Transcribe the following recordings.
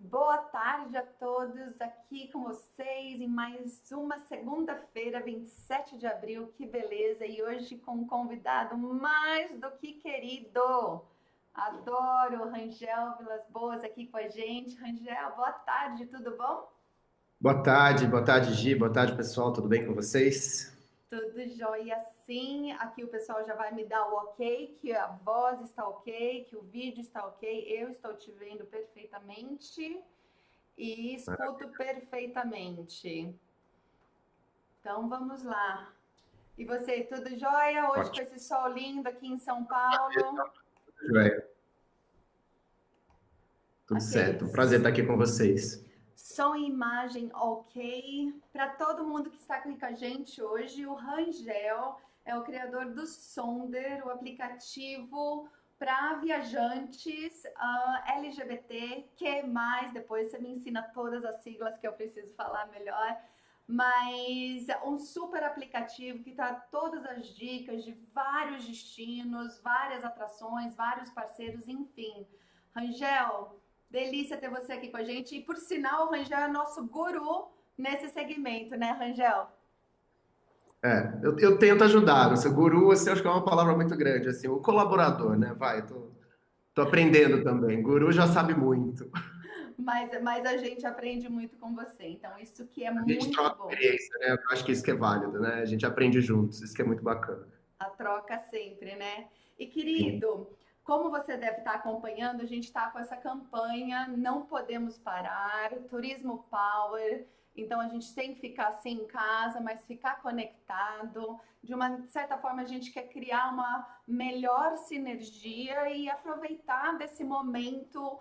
Boa tarde a todos, aqui com vocês em mais uma segunda-feira, 27 de abril, que beleza! E hoje com um convidado mais do que querido. Adoro o Rangel Vilas Boas aqui com a gente. Rangel, boa tarde, tudo bom? Boa tarde, Gi, boa tarde, pessoal, tudo bem com vocês? Tudo jóia sim. Aqui o pessoal já vai me dar o ok, que a voz está ok, que o vídeo está ok. Eu estou te vendo perfeitamente e escuto perfeitamente. Então vamos lá. E você, tudo jóia? Hoje com Ótimo. esse sol lindo aqui em São Paulo. Joia, tudo Ok. certo. Um prazer estar aqui com vocês. Som e imagem ok. Para todo mundo que está aqui com a gente hoje, o Rangel é o criador do Sonder, o aplicativo para viajantes LGBT, que mais, depois você me ensina todas as siglas que eu preciso falar melhor, mas é um super aplicativo que dá todas as dicas de vários destinos, várias atrações, vários parceiros, enfim. Rangel, delícia ter você aqui com a gente. E por sinal, o Rangel é nosso guru nesse segmento, né, Rangel? Eu tento ajudar, o seu guru, assim, acho que é uma palavra muito grande, assim, o colaborador, né? Tô aprendendo também, guru já sabe muito. Mas a gente aprende muito com você. Então, isso que é A gente muito troca bom. experiência, né? Eu acho que isso que é válido, né? A gente aprende juntos, isso que é muito bacana. A troca sempre, né? E Sim, querido, como você deve estar acompanhando, a gente está com essa campanha Não Podemos Parar, Turismo Power. Então a gente tem que ficar assim em casa, mas ficar conectado. De uma certa forma, a gente quer criar uma melhor sinergia e aproveitar desse momento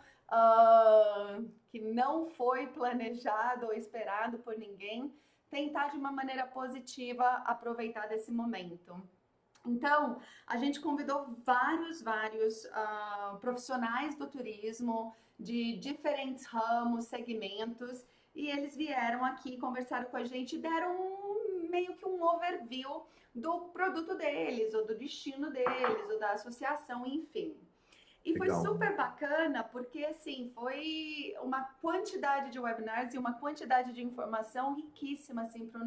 que não foi planejado ou esperado por ninguém, tentar de uma maneira positiva aproveitar desse momento. Então, a gente convidou vários profissionais do turismo de diferentes ramos, segmentos, e eles vieram aqui, conversaram com a gente e deram meio que um overview do produto deles, ou do destino deles, ou da associação, enfim. E foi legal. super bacana porque assim foi uma quantidade de webinars e uma quantidade de informação riquíssima assim para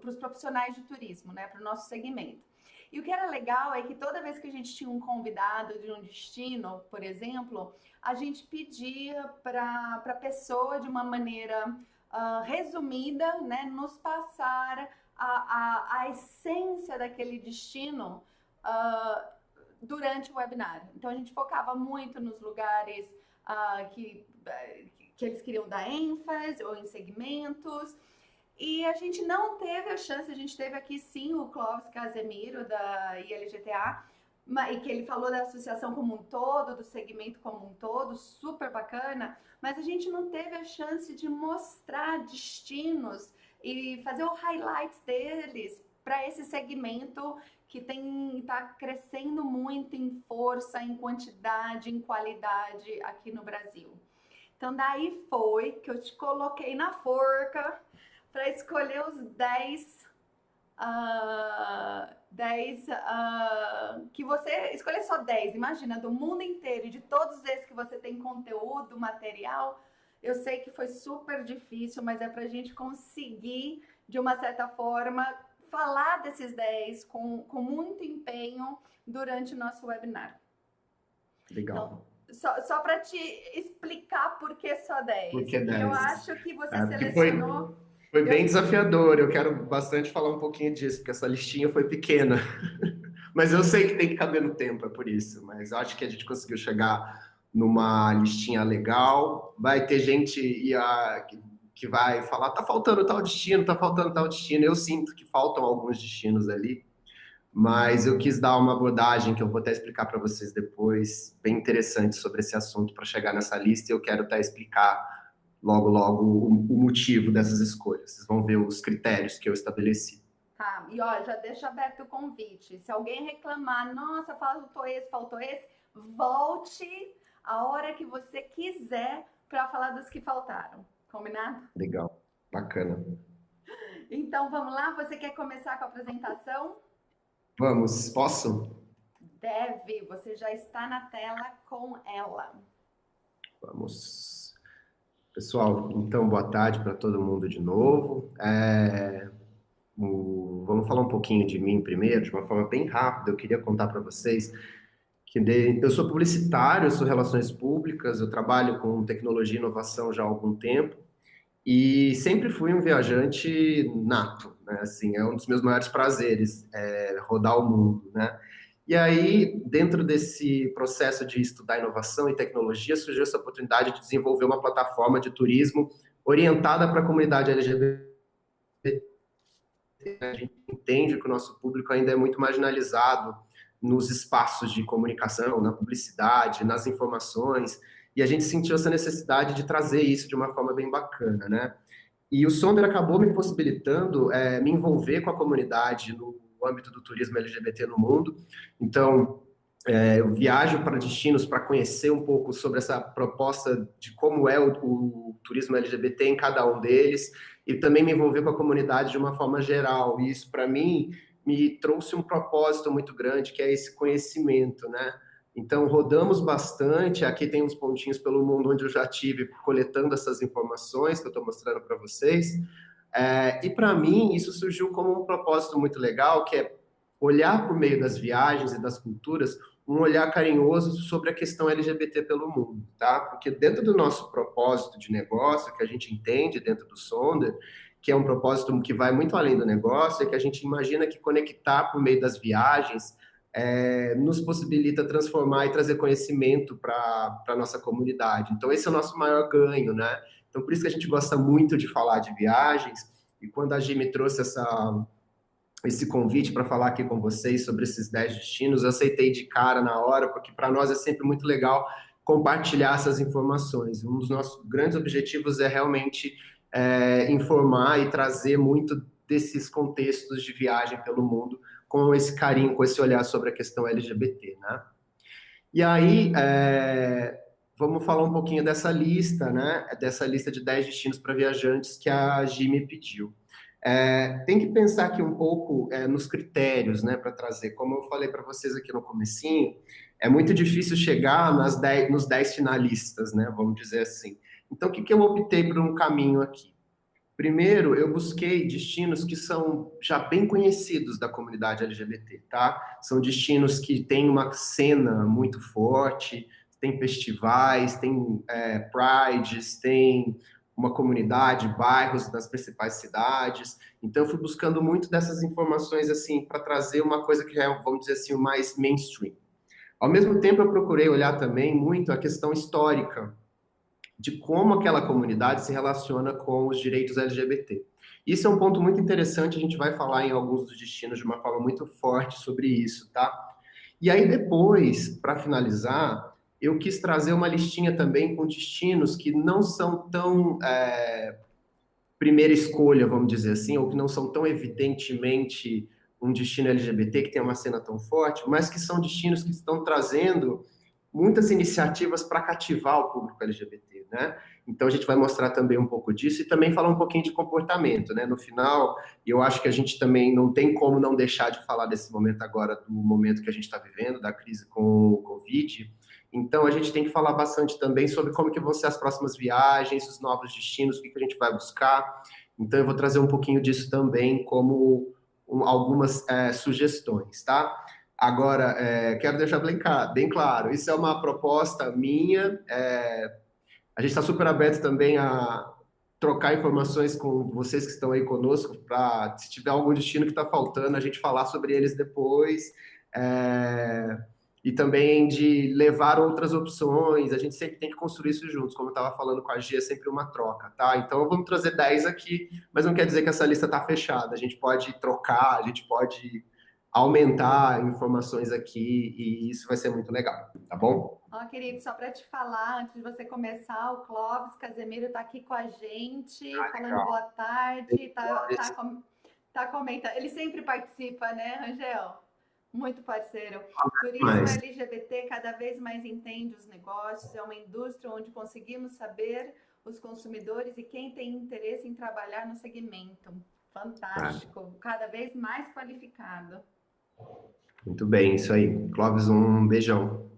os profissionais de turismo, né, para o nosso segmento. E o que era legal é que toda vez que a gente tinha um convidado de um destino, por exemplo, a gente pedia para a pessoa de uma maneira resumida, né, nos passar a essência daquele destino uh, durante o webinar. Então a gente focava muito nos lugares que eles queriam dar ênfase ou em segmentos. E a gente não teve a chance, a gente teve aqui sim o Clóvis Casemiro da ILGTA, e que ele falou da associação como um todo, do segmento como um todo, super bacana, mas a gente não teve a chance de mostrar destinos e fazer o highlight deles para esse segmento que está crescendo muito em força, em quantidade, em qualidade aqui no Brasil. Então daí foi que eu te coloquei na forca para escolher os 10 que você escolher só 10, imagina, do mundo inteiro e de todos esses que você tem conteúdo, material. Eu sei que foi super difícil, mas é para a gente conseguir, de uma certa forma, falar desses 10 com muito empenho durante o nosso webinar. Então, Legal. só para te explicar por que só Por 10. que E eu 10? acho que você É, porque foi, selecionou. foi Eu, bem desafiador, eu quero bastante falar um pouquinho disso, porque essa listinha foi pequena. Mas eu sei que tem que caber no tempo, é por isso. Mas eu acho que a gente conseguiu chegar numa listinha legal. Vai ter gente que vai falar, tá faltando tal destino, tá faltando tal destino. Eu sinto que faltam alguns destinos ali, mas eu quis dar uma abordagem que eu vou até explicar para vocês depois, bem interessante sobre esse assunto para chegar nessa lista. E eu quero até explicar logo o motivo dessas escolhas. Vocês vão ver os critérios que eu estabeleci. tá, e ó, já deixa aberto o convite. Se alguém reclamar, nossa, faltou esse, volte a hora que você quiser para falar dos que faltaram. Combinado? Legal, bacana. Então vamos lá, você quer começar com a apresentação? Vamos, posso? Deve, você já está na tela com ela. Vamos. Pessoal, então, boa tarde para todo mundo de novo. Vamos falar um pouquinho de mim primeiro, de uma forma bem rápida. Eu queria contar para vocês eu sou publicitário, eu sou relações públicas, eu trabalho com tecnologia e inovação já há algum tempo e sempre fui um viajante nato, né? Assim, é um dos meus maiores prazeres, rodar o mundo, né? E aí, dentro desse processo de estudar inovação e tecnologia, surgiu essa oportunidade de desenvolver uma plataforma de turismo orientada para a comunidade LGBT. A gente entende que o nosso público ainda é muito marginalizado nos espaços de comunicação, na publicidade, nas informações, e a gente sentiu essa necessidade de trazer isso de uma forma bem bacana, né? E o Sonder acabou me possibilitando me envolver com a comunidade no âmbito do turismo LGBT no mundo. Então, eu viajo para destinos para conhecer um pouco sobre essa proposta de como é o turismo LGBT em cada um deles e também me envolver com a comunidade de uma forma geral. E isso, para mim, me trouxe um propósito muito grande, que é esse conhecimento, né? Então, rodamos bastante. Aqui tem uns pontinhos pelo mundo onde eu já tive coletando essas informações que eu estou mostrando para vocês. E para mim, isso surgiu como um propósito muito legal, que é olhar por meio das viagens e das culturas, um olhar carinhoso sobre a questão LGBT pelo mundo, tá? Porque dentro do nosso propósito de negócio, que a gente entende dentro do Sonder, que é um propósito que vai muito além do negócio, é que a gente imagina que conectar por meio das viagens nos possibilita transformar e trazer conhecimento para a nossa comunidade. Então, esse é o nosso maior ganho, né? Então, por isso que a gente gosta muito de falar de viagens, e quando a Gi me trouxe esse convite para falar aqui com vocês sobre esses 10 destinos, eu aceitei de cara na hora, porque para nós é sempre muito legal compartilhar essas informações. Um dos nossos grandes objetivos é realmente informar e trazer muito desses contextos de viagem pelo mundo com esse carinho, com esse olhar sobre a questão LGBT, né? E aí, vamos falar um pouquinho dessa lista, né? Dessa lista de 10 destinos para viajantes que a Gi me pediu. Tem que pensar aqui um pouco nos critérios, né, para trazer. Como eu falei para vocês aqui no comecinho, é muito difícil chegar nos 10 finalistas, né, vamos dizer assim. Então, o que eu optei por um caminho aqui? Primeiro, eu busquei destinos que são já bem conhecidos da comunidade LGBT, tá? São destinos que têm uma cena muito forte, tem festivais, tem prides, tem uma comunidade, bairros das principais cidades. Então, eu fui buscando muito dessas informações, assim, para trazer uma coisa que é, vamos dizer assim, o mais mainstream. Ao mesmo tempo, eu procurei olhar também muito a questão histórica de como aquela comunidade se relaciona com os direitos LGBT. Isso é um ponto muito interessante, a gente vai falar em alguns dos destinos de uma forma muito forte sobre isso, tá? E aí depois, para finalizar, eu quis trazer uma listinha também com destinos que não são tão primeira escolha, vamos dizer assim, ou que não são tão evidentemente um destino LGBT que tem uma cena tão forte, mas que são destinos que estão trazendo muitas iniciativas para cativar o público LGBT, né? Então a gente vai mostrar também um pouco disso e também falar um pouquinho de comportamento, né? No final, eu acho que a gente também não tem como não deixar de falar desse momento agora, do momento que a gente está vivendo, da crise com o Covid. Então a gente tem que falar bastante também sobre como que vão ser as próximas viagens, os novos destinos, o que a gente vai buscar. Então eu vou trazer um pouquinho disso também como algumas sugestões, tá? Agora, quero deixar bem claro, isso é uma proposta minha, a gente está super aberto também a trocar informações com vocês que estão aí conosco, para, se tiver algum destino que está faltando, a gente falar sobre eles depois, é, e também de levar outras opções, a gente sempre tem que construir isso juntos, como eu estava falando com a Gia, é sempre uma troca, tá? Então, vamos trazer 10 aqui, mas não quer dizer que essa lista está fechada, a gente pode trocar, a gente pode aumentar informações aqui e isso vai ser muito legal, tá bom? Ó, querido, só para te falar, antes de você começar, o Clóvis Casemiro está aqui com a gente, falando boa tarde, tá comentando. Ele sempre participa, né, Rangel? Muito parceiro. Turismo LGBT cada vez mais entende os negócios, é uma indústria onde conseguimos saber os consumidores e quem tem interesse em trabalhar no segmento. Fantástico, cada vez mais qualificado. Muito bem, isso aí. Clóvis, um beijão.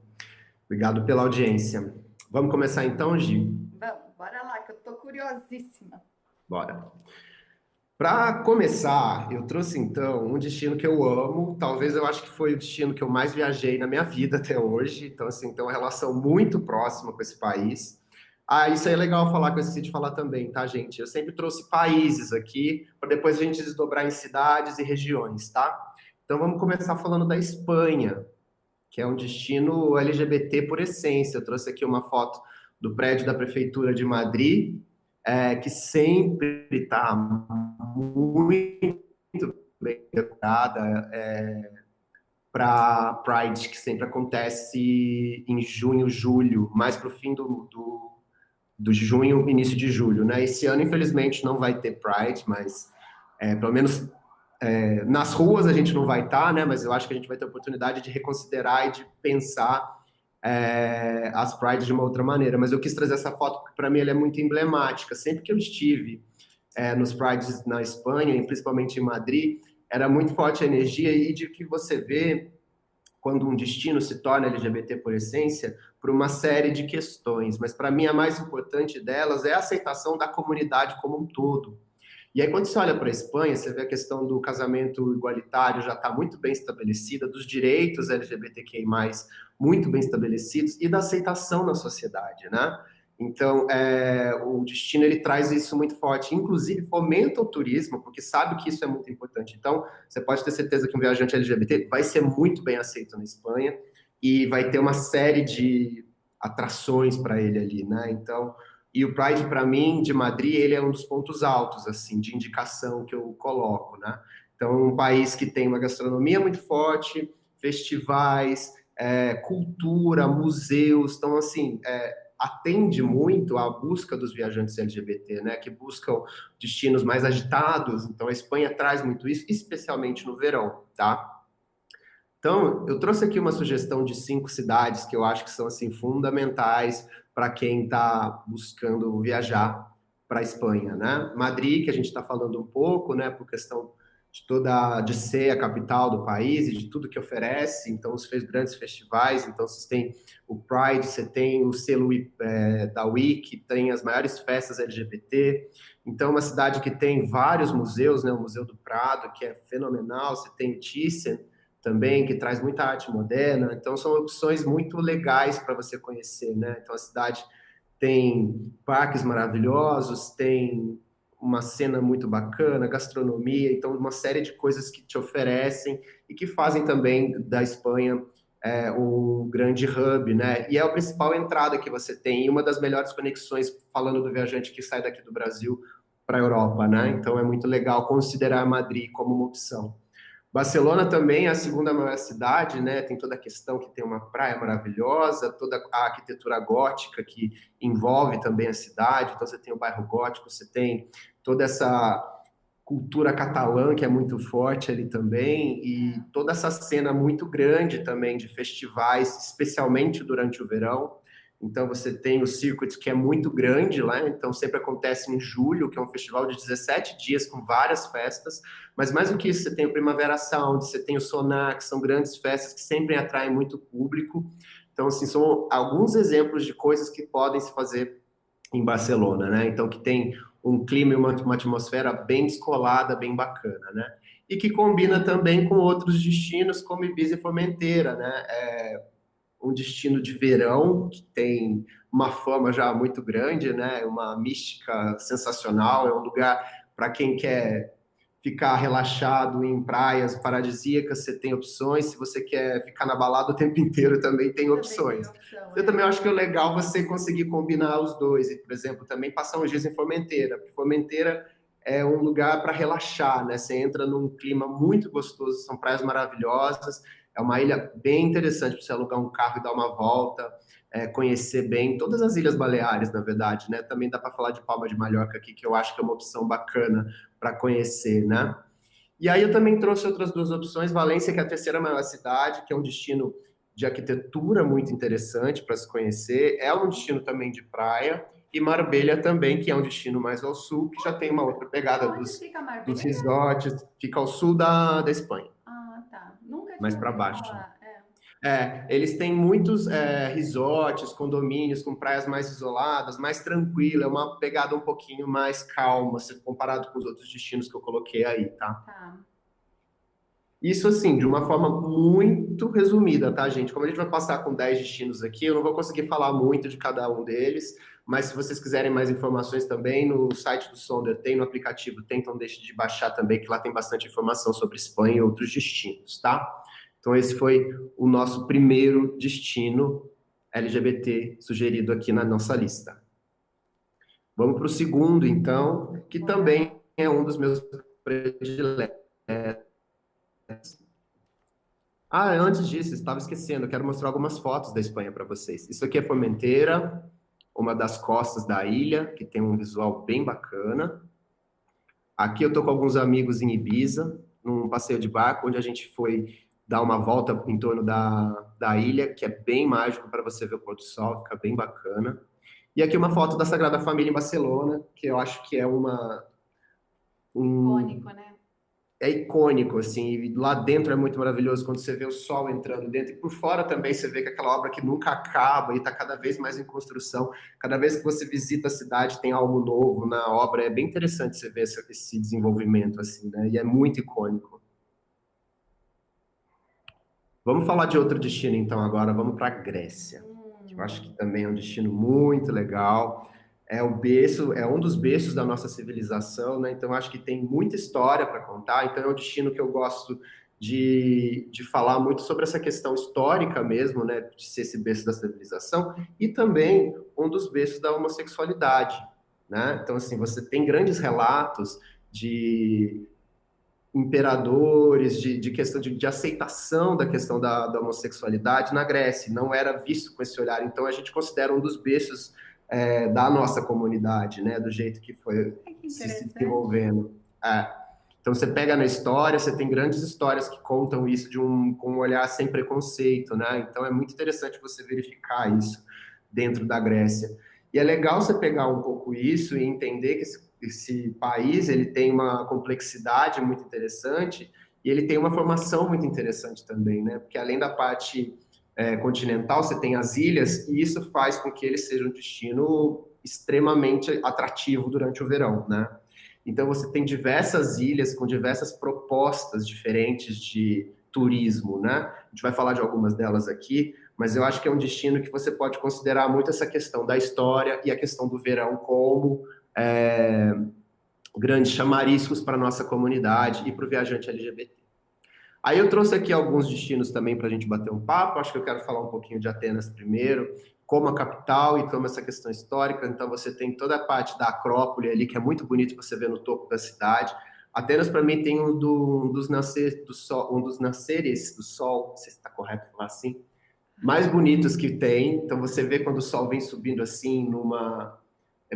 Obrigado pela audiência. Vamos começar então, Gi? Vamos, bora lá, que eu tô curiosíssima. Bora. Para começar, eu trouxe então um destino que eu amo. Talvez eu acho que foi o destino que eu mais viajei na minha vida até hoje. Então, assim, tem uma relação muito próxima com esse país. Ah, isso aí é legal falar, que eu esqueci de falar também, tá, gente? Eu sempre trouxe países aqui, para depois a gente desdobrar em cidades e regiões, tá? Então, vamos começar falando da Espanha, que é um destino LGBT por essência. Eu trouxe aqui uma foto do prédio da Prefeitura de Madrid, que sempre está muito bem decorada, para Pride, que sempre acontece em junho, julho, mais para o fim do junho, início de julho, né? Esse ano, infelizmente, não vai ter Pride, mas pelo menos nas ruas a gente não vai estar, né? Mas eu acho que a gente vai ter a oportunidade de reconsiderar e de pensar as Prides de uma outra maneira. Mas eu quis trazer essa foto porque, para mim, ela é muito emblemática. Sempre que eu estive nos Prides na Espanha, e principalmente em Madrid, era muito forte a energia e de que você vê quando um destino se torna LGBT por essência, por uma série de questões. Mas, para mim, a mais importante delas é a aceitação da comunidade como um todo. E aí, quando você olha para a Espanha, você vê a questão do casamento igualitário já está muito bem estabelecida, dos direitos LGBTQI+, muito bem estabelecidos, e da aceitação na sociedade, né? Então, o destino, ele traz isso muito forte, inclusive fomenta o turismo, porque sabe que isso é muito importante. Então, você pode ter certeza que um viajante LGBT vai ser muito bem aceito na Espanha, e vai ter uma série de atrações para ele ali, né? Então, e o Pride, para mim, de Madrid, ele é um dos pontos altos, assim, de indicação que eu coloco, né? Então, um país que tem uma gastronomia muito forte, festivais, cultura, museus, então, assim, atende muito à busca dos viajantes LGBT, né? Que buscam destinos mais agitados. Então, a Espanha traz muito isso, especialmente no verão, tá? Então, eu trouxe aqui uma sugestão de 5 cidades que eu acho que são assim fundamentais para quem está buscando viajar para a Espanha, né? Madrid, que a gente está falando um pouco, né, por questão de ser a capital do país e de tudo que oferece. Então, você fez grandes festivais. Então, você tem o Pride, você tem o selo da Wiki, tem as maiores festas LGBT. Então, uma cidade que tem vários museus, né? O Museu do Prado, que é fenomenal. Você tem o Thyssen também, que traz muita arte moderna. Então, são opções muito legais para você conhecer, né? Então, a cidade tem parques maravilhosos, tem uma cena muito bacana, gastronomia, então uma série de coisas que te oferecem e que fazem também da Espanha um grande hub, né? E é a principal entrada que você tem, e uma das melhores conexões, falando do viajante que sai daqui do Brasil para a Europa, né? Então é muito legal considerar Madrid como uma opção. Barcelona também é a segunda maior cidade, né? Tem toda a questão que tem uma praia maravilhosa, toda a arquitetura gótica que envolve também a cidade. Então você tem o bairro gótico, você tem toda essa cultura catalã que é muito forte ali também e toda essa cena muito grande também de festivais, especialmente durante o verão. Então você tem o Circuit, que é muito grande lá, então sempre acontece em julho, que é um festival de 17 dias com várias festas, mas mais do que isso, você tem o Primavera Sound, você tem o Sonar, que são grandes festas que sempre atraem muito público. Então, assim, são alguns exemplos de coisas que podem se fazer em Barcelona, né? Então, que tem um clima e uma atmosfera bem descolada, bem bacana, né? E que combina também com outros destinos, como Ibiza e Formentera, né? Um destino de verão que tem uma fama já muito grande, né? Uma mística sensacional, é um lugar para quem quer ficar relaxado em praias paradisíacas, você tem opções. Se você quer ficar na balada o tempo inteiro, também tem opções. Eu também acho que é legal você conseguir combinar os dois. E, por exemplo, também passar uns dias em Formentera, porque Formentera é um lugar para relaxar, né? Você entra num clima muito gostoso, são praias maravilhosas, é uma ilha bem interessante para você alugar um carro e dar uma volta, conhecer bem todas as Ilhas Baleares, na verdade, né? Também dá para falar de Palma de Mallorca aqui, que eu acho que é uma opção bacana para conhecer, né? E aí eu também trouxe outras duas opções, Valência, que é a terceira maior cidade, que é um destino de arquitetura muito interessante para se conhecer, é um destino também de praia, e Marbella também, que é um destino mais ao sul, que já tem uma outra pegada dos resorts, fica ao sul da Espanha. Ah, tá. Nunca Mais tinha para ouvido baixo. falar. Eles têm muitos resorts, condomínios com praias mais isoladas, mais tranquila, é uma pegada um pouquinho mais calma, se comparado com os outros destinos que eu coloquei aí, tá? Tá. Isso, assim, de uma forma muito resumida, tá, gente? Como a gente vai passar com 10 destinos aqui, eu não vou conseguir falar muito de cada um deles, mas se vocês quiserem mais informações também, no site do Sonder tem, no aplicativo tem, então deixe de baixar também, que lá tem bastante informação sobre Espanha e outros destinos, tá? Então, esse foi o nosso primeiro destino LGBT sugerido aqui na nossa lista. Vamos para o segundo, então, que também é um dos meus prediletos. Antes disso, estava esquecendo, eu quero mostrar algumas fotos da Espanha para vocês. Isso aqui é Formentera, uma das costas da ilha, que tem um visual bem bacana. Aqui eu estou com alguns amigos em Ibiza, num passeio de barco, onde a gente foi dar uma volta em torno da ilha, que é bem mágico para você ver o pôr do sol, fica bem bacana. E aqui uma foto da Sagrada Família em Barcelona, que eu acho que é Icônico, né? é icônico, assim, e lá dentro é muito maravilhoso quando você vê o sol entrando dentro, e por fora também você vê que aquela obra que nunca acaba e está cada vez mais em construção, cada vez que você visita a cidade tem algo novo na obra, é bem interessante você ver esse desenvolvimento, assim, né, e é muito icônico. Vamos falar de outro destino, então, agora, vamos para a Grécia, que eu acho que também é um destino muito legal, é o berço, é um dos berços da nossa civilização, né? Então acho que tem muita história para contar. Então é um destino que eu gosto de falar muito sobre essa questão histórica mesmo, né? De ser esse berço da civilização e também um dos berços da homossexualidade, né? Então assim você tem grandes relatos de imperadores, de questão de aceitação da questão da homossexualidade na Grécia, não era visto com esse olhar. Então, a gente considera um dos berços da nossa comunidade, né, do jeito que foi se desenvolvendo. Então, você pega na história, você tem grandes histórias que contam isso com um olhar sem preconceito, né? Então, é muito interessante você verificar isso dentro da Grécia. E é legal você pegar um pouco isso e entender que esse país ele tem uma complexidade muito interessante e ele tem uma formação muito interessante também, né? Porque além da parte continental, você tem as ilhas e isso faz com que ele seja um destino extremamente atrativo durante o verão, né? Então você tem diversas ilhas com diversas propostas diferentes de turismo, né? A gente vai falar de algumas delas aqui, mas eu acho que é um destino que você pode considerar muito essa questão da história e a questão do verão como grandes chamariscos para a nossa comunidade e para o viajante LGBT. Aí eu trouxe aqui alguns destinos também para a gente bater um papo. Acho que eu quero falar um pouquinho de Atenas primeiro, como a capital e como essa questão histórica. Então você tem toda a parte da Acrópole ali, que é muito bonito você ver no topo da cidade. Atenas, para mim, tem um dos nasceres do sol, não sei se está correto falar assim, mais bonitos que tem. Então você vê quando o sol vem subindo assim,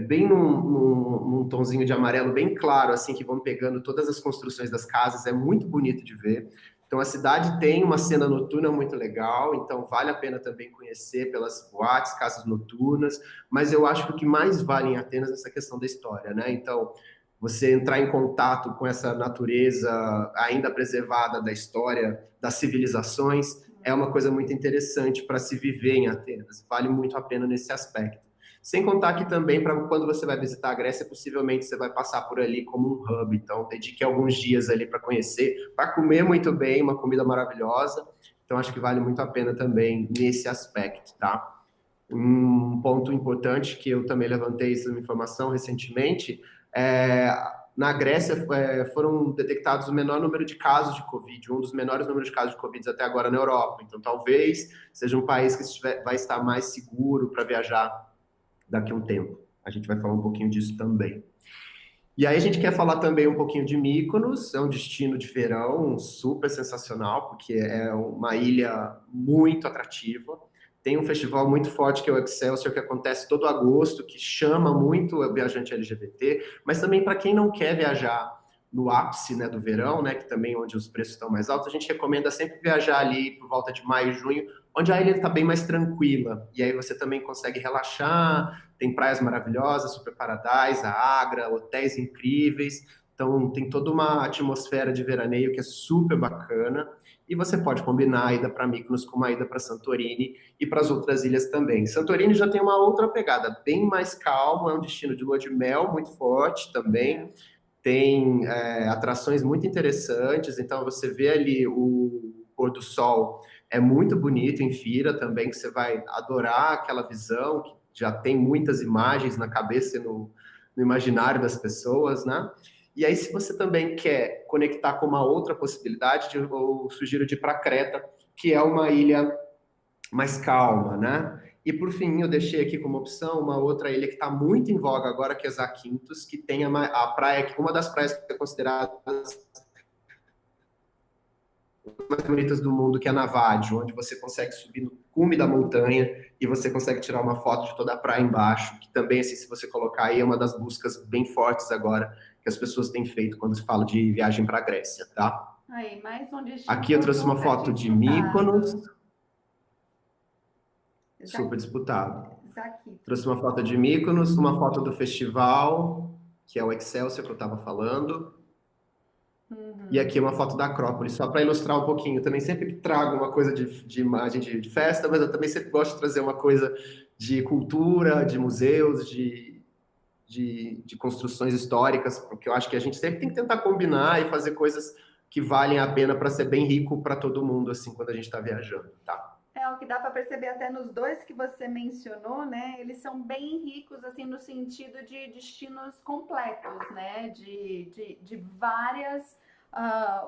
bem num tonzinho de amarelo bem claro, assim, que vão pegando todas as construções das casas, é muito bonito de ver. Então a cidade tem uma cena noturna muito legal, então vale a pena também conhecer pelas boates, casas noturnas, mas eu acho que o que mais vale em Atenas é essa questão da história, né? Então, você entrar em contato com essa natureza ainda preservada da história, das civilizações, é uma coisa muito interessante para se viver em Atenas. Vale muito a pena nesse aspecto. Sem contar que também, para quando você vai visitar a Grécia, possivelmente você vai passar por ali como um hub. Então, dedique alguns dias ali para conhecer, para comer muito bem, uma comida maravilhosa. Então, acho que vale muito a pena também nesse aspecto, tá? Um ponto importante que eu também levantei essa informação recentemente, na Grécia foram detectados o menor número de casos de Covid, um dos menores números de casos de Covid até agora na Europa. Então, talvez seja um país que vai estar mais seguro para viajar daqui a um tempo. A gente vai falar um pouquinho disso também. E aí a gente quer falar também um pouquinho de Mykonos, é um destino de verão super sensacional, porque é uma ilha muito atrativa. Tem um festival muito forte que é o Excelsior, que acontece todo agosto, que chama muito o viajante LGBT, mas também para quem não quer viajar no ápice, né, do verão, né, que também é onde os preços estão mais altos, a gente recomenda sempre viajar ali por volta de maio e junho, onde a ilha está bem mais tranquila. E aí você também consegue relaxar, tem praias maravilhosas, Super Paradise, a Agra, hotéis incríveis. Então tem toda uma atmosfera de veraneio que é super bacana. E você pode combinar a ida para Mykonos com uma ida para Santorini e para as outras ilhas também. Santorini já tem uma outra pegada, bem mais calmo, é um destino de lua de mel muito forte também. Tem atrações muito interessantes, então você vê ali o pôr do sol, é muito bonito em Fira também, que você vai adorar aquela visão, que já tem muitas imagens na cabeça e no imaginário das pessoas, né? E aí, se você também quer conectar com uma outra possibilidade, eu sugiro de ir para Creta, que é uma ilha mais calma, né? E por fim, eu deixei aqui como opção uma outra ilha que está muito em voga agora, que é Zakynthos, que tem a praia, uma das praias que é considerada mais bonitas do mundo, que é Navajo, onde você consegue subir no cume da montanha e você consegue tirar uma foto de toda a praia embaixo, que também, assim, se você colocar aí, é uma das buscas bem fortes agora que as pessoas têm feito quando se fala de viagem para a Grécia, tá? Aí, mais um destino Aqui eu trouxe uma foto de Mykonos, super disputado. Trouxe uma foto de Mykonos, uma foto do festival, que é o Excelsior que eu estava falando. E aqui uma foto da Acrópole, só para ilustrar um pouquinho. Eu também sempre trago uma coisa de imagem de festa, mas eu também sempre gosto de trazer uma coisa de cultura, de museus, de construções históricas, porque eu acho que a gente sempre tem que tentar combinar e fazer coisas que valem a pena para ser bem rico para todo mundo, assim, quando a gente está viajando, tá? É o que dá para perceber até nos dois que você mencionou, né? Eles são bem ricos, assim, no sentido de destinos completos, né? De várias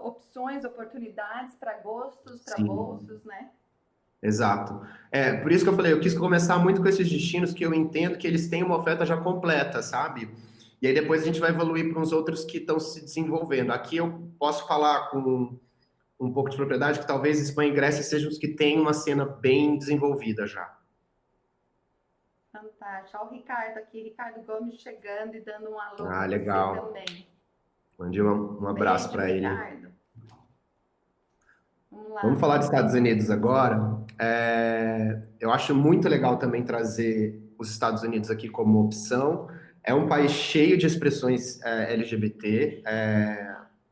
opções, oportunidades para gostos, para bolsos, né? Exato. Por isso que eu falei, eu quis começar muito com esses destinos que eu entendo que eles têm uma oferta já completa, sabe? E aí depois a gente vai evoluir para uns outros que estão se desenvolvendo. Aqui eu posso falar com um pouco de propriedade que talvez Espanha e Grécia sejam os que têm uma cena bem desenvolvida já. Fantástico. Olha o Ricardo aqui, Ricardo Gomes chegando e dando um alô para legal. você também. Mande um abraço para ele. Ricardo. Vamos falar dos Estados Unidos agora. Eu acho muito legal também trazer os Estados Unidos aqui como opção. É um país cheio de expressões LGBT,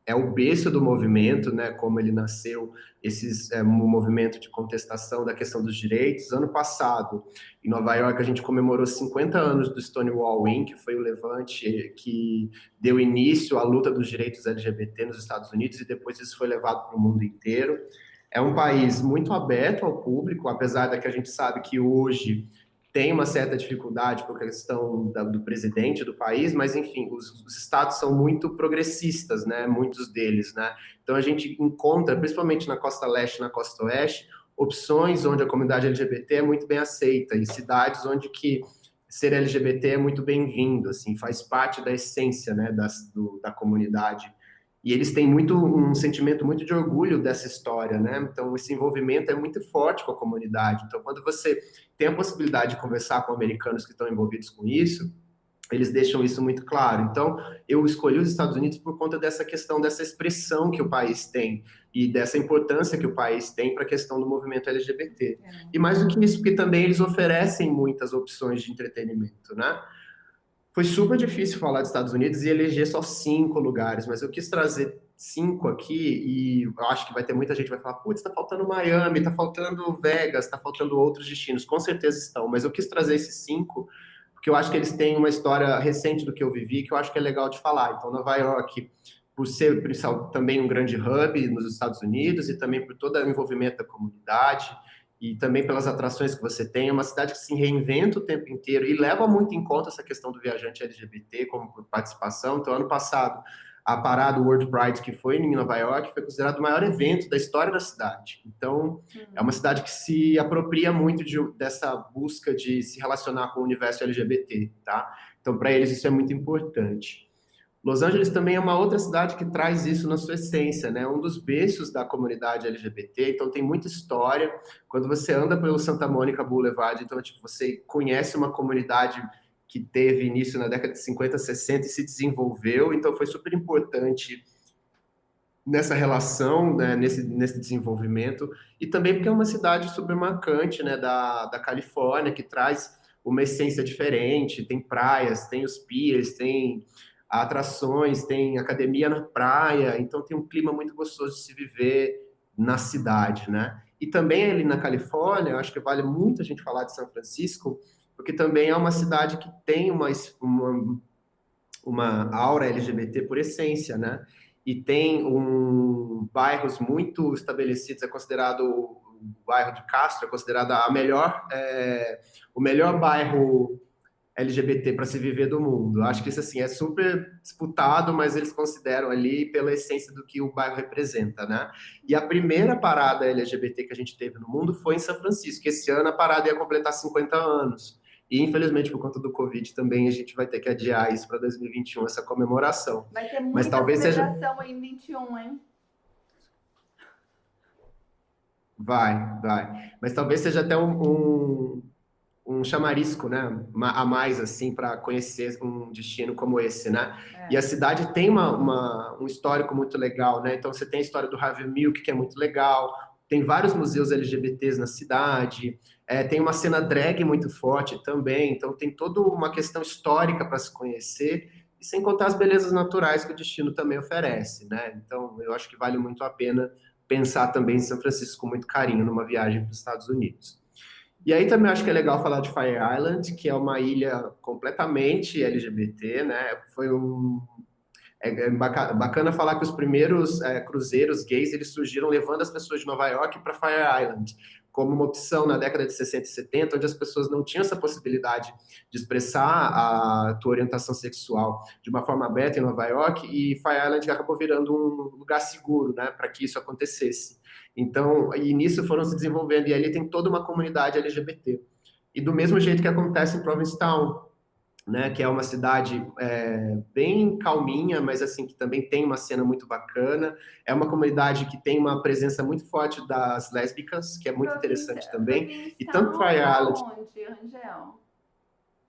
é o berço do movimento, né? Como ele nasceu, um movimento de contestação da questão dos direitos. Ano passado, em Nova York, a gente comemorou 50 anos do Stonewall Inn, que foi o levante que deu início à luta dos direitos LGBT nos Estados Unidos, e depois isso foi levado para o mundo inteiro. É um país muito aberto ao público, apesar da que a gente sabe que hoje tem uma certa dificuldade por questão do presidente do país, mas enfim, os estados são muito progressistas, né? Muitos deles, né? Então a gente encontra, principalmente na costa leste, na costa oeste, opções onde a comunidade LGBT é muito bem aceita, em cidades onde que ser LGBT é muito bem-vindo, assim, faz parte da essência, né, da comunidade. E eles têm um sentimento muito de orgulho dessa história, né? Então, esse envolvimento é muito forte com a comunidade. Então, quando você tem a possibilidade de conversar com americanos que estão envolvidos com isso, eles deixam isso muito claro. Então, eu escolhi os Estados Unidos por conta dessa questão, dessa expressão que o país tem e dessa importância que o país tem para a questão do movimento LGBT. E mais do que isso, porque também eles oferecem muitas opções de entretenimento, né? Foi super difícil falar dos Estados Unidos e eleger só 5 lugares, mas eu quis trazer 5 aqui e eu acho que vai ter muita gente que vai falar, putz, tá faltando Miami, tá faltando Vegas, tá faltando outros destinos. Com certeza estão, mas eu quis trazer esses 5 porque eu acho que eles têm uma história recente do que eu vivi que eu acho que é legal de falar. Então, Nova York, por ser também um grande hub nos Estados Unidos e também por todo o envolvimento da comunidade, e também pelas atrações que você tem, é uma cidade que se reinventa o tempo inteiro e leva muito em conta essa questão do viajante LGBT como participação. Então, ano passado, a parada World Pride, que foi em Nova York, foi considerado o maior evento da história da cidade. Então, é uma cidade que se apropria muito dessa busca de se relacionar com o universo LGBT, tá? Então, para eles, isso é muito importante. Los Angeles também é uma outra cidade que traz isso na sua essência, né? Um dos berços da comunidade LGBT, então tem muita história. Quando você anda pelo Santa Mônica Boulevard, então tipo, você conhece uma comunidade que teve início na década de 50, 60 e se desenvolveu, então foi super importante nessa relação, né, nesse desenvolvimento, e também porque é uma cidade super marcante, né, da Califórnia, que traz uma essência diferente, tem praias, tem os piers, tem atrações, tem academia na praia, então tem um clima muito gostoso de se viver, na cidade, né? E também ali na Califórnia, eu acho que vale muito a gente falar de São Francisco, porque também é uma cidade que tem uma aura LGBT por essência, né? E tem bairros muito estabelecidos, é considerado o bairro de Castro, é considerado o melhor bairro LGBT para se viver do mundo. Acho que isso assim é super disputado, mas eles consideram ali pela essência do que o bairro representa, né? E a primeira parada LGBT que a gente teve no mundo foi em São Francisco, que esse ano a parada ia completar 50 anos. E infelizmente por conta do Covid também a gente vai ter que adiar isso para 2021, essa comemoração. Vai ter Mas muita talvez celebração em 21, hein? vai. Mas talvez seja até um chamarisco, né, a mais, assim, para conhecer um destino como esse, né? É. E a cidade tem um histórico muito legal, né? Então, você tem a história do Harvey Milk, que é muito legal, tem vários museus LGBTs na cidade, tem uma cena drag muito forte também, então tem toda uma questão histórica para se conhecer, e sem contar as belezas naturais que o destino também oferece, né? Então, eu acho que vale muito a pena pensar também em São Francisco com muito carinho numa viagem para os Estados Unidos. E aí também acho que é legal falar de Fire Island, que é uma ilha completamente LGBT, né? Bacana falar que os primeiros cruzeiros gays eles surgiram levando as pessoas de Nova York para Fire Island, como uma opção na década de 60 e 70, onde as pessoas não tinham essa possibilidade de expressar a tua orientação sexual de uma forma aberta em Nova York, e Fire Island acabou virando um lugar seguro, né, para que isso acontecesse. Então, e nisso foram se desenvolvendo, e ali tem toda uma comunidade LGBT. E do mesmo jeito que acontece em Provincetown, né, que é uma cidade bem calminha, mas assim que também tem uma cena muito bacana. É uma comunidade que tem uma presença muito forte das lésbicas, que é muito interessante também. E tanto Fire Island... Onde, Rangel?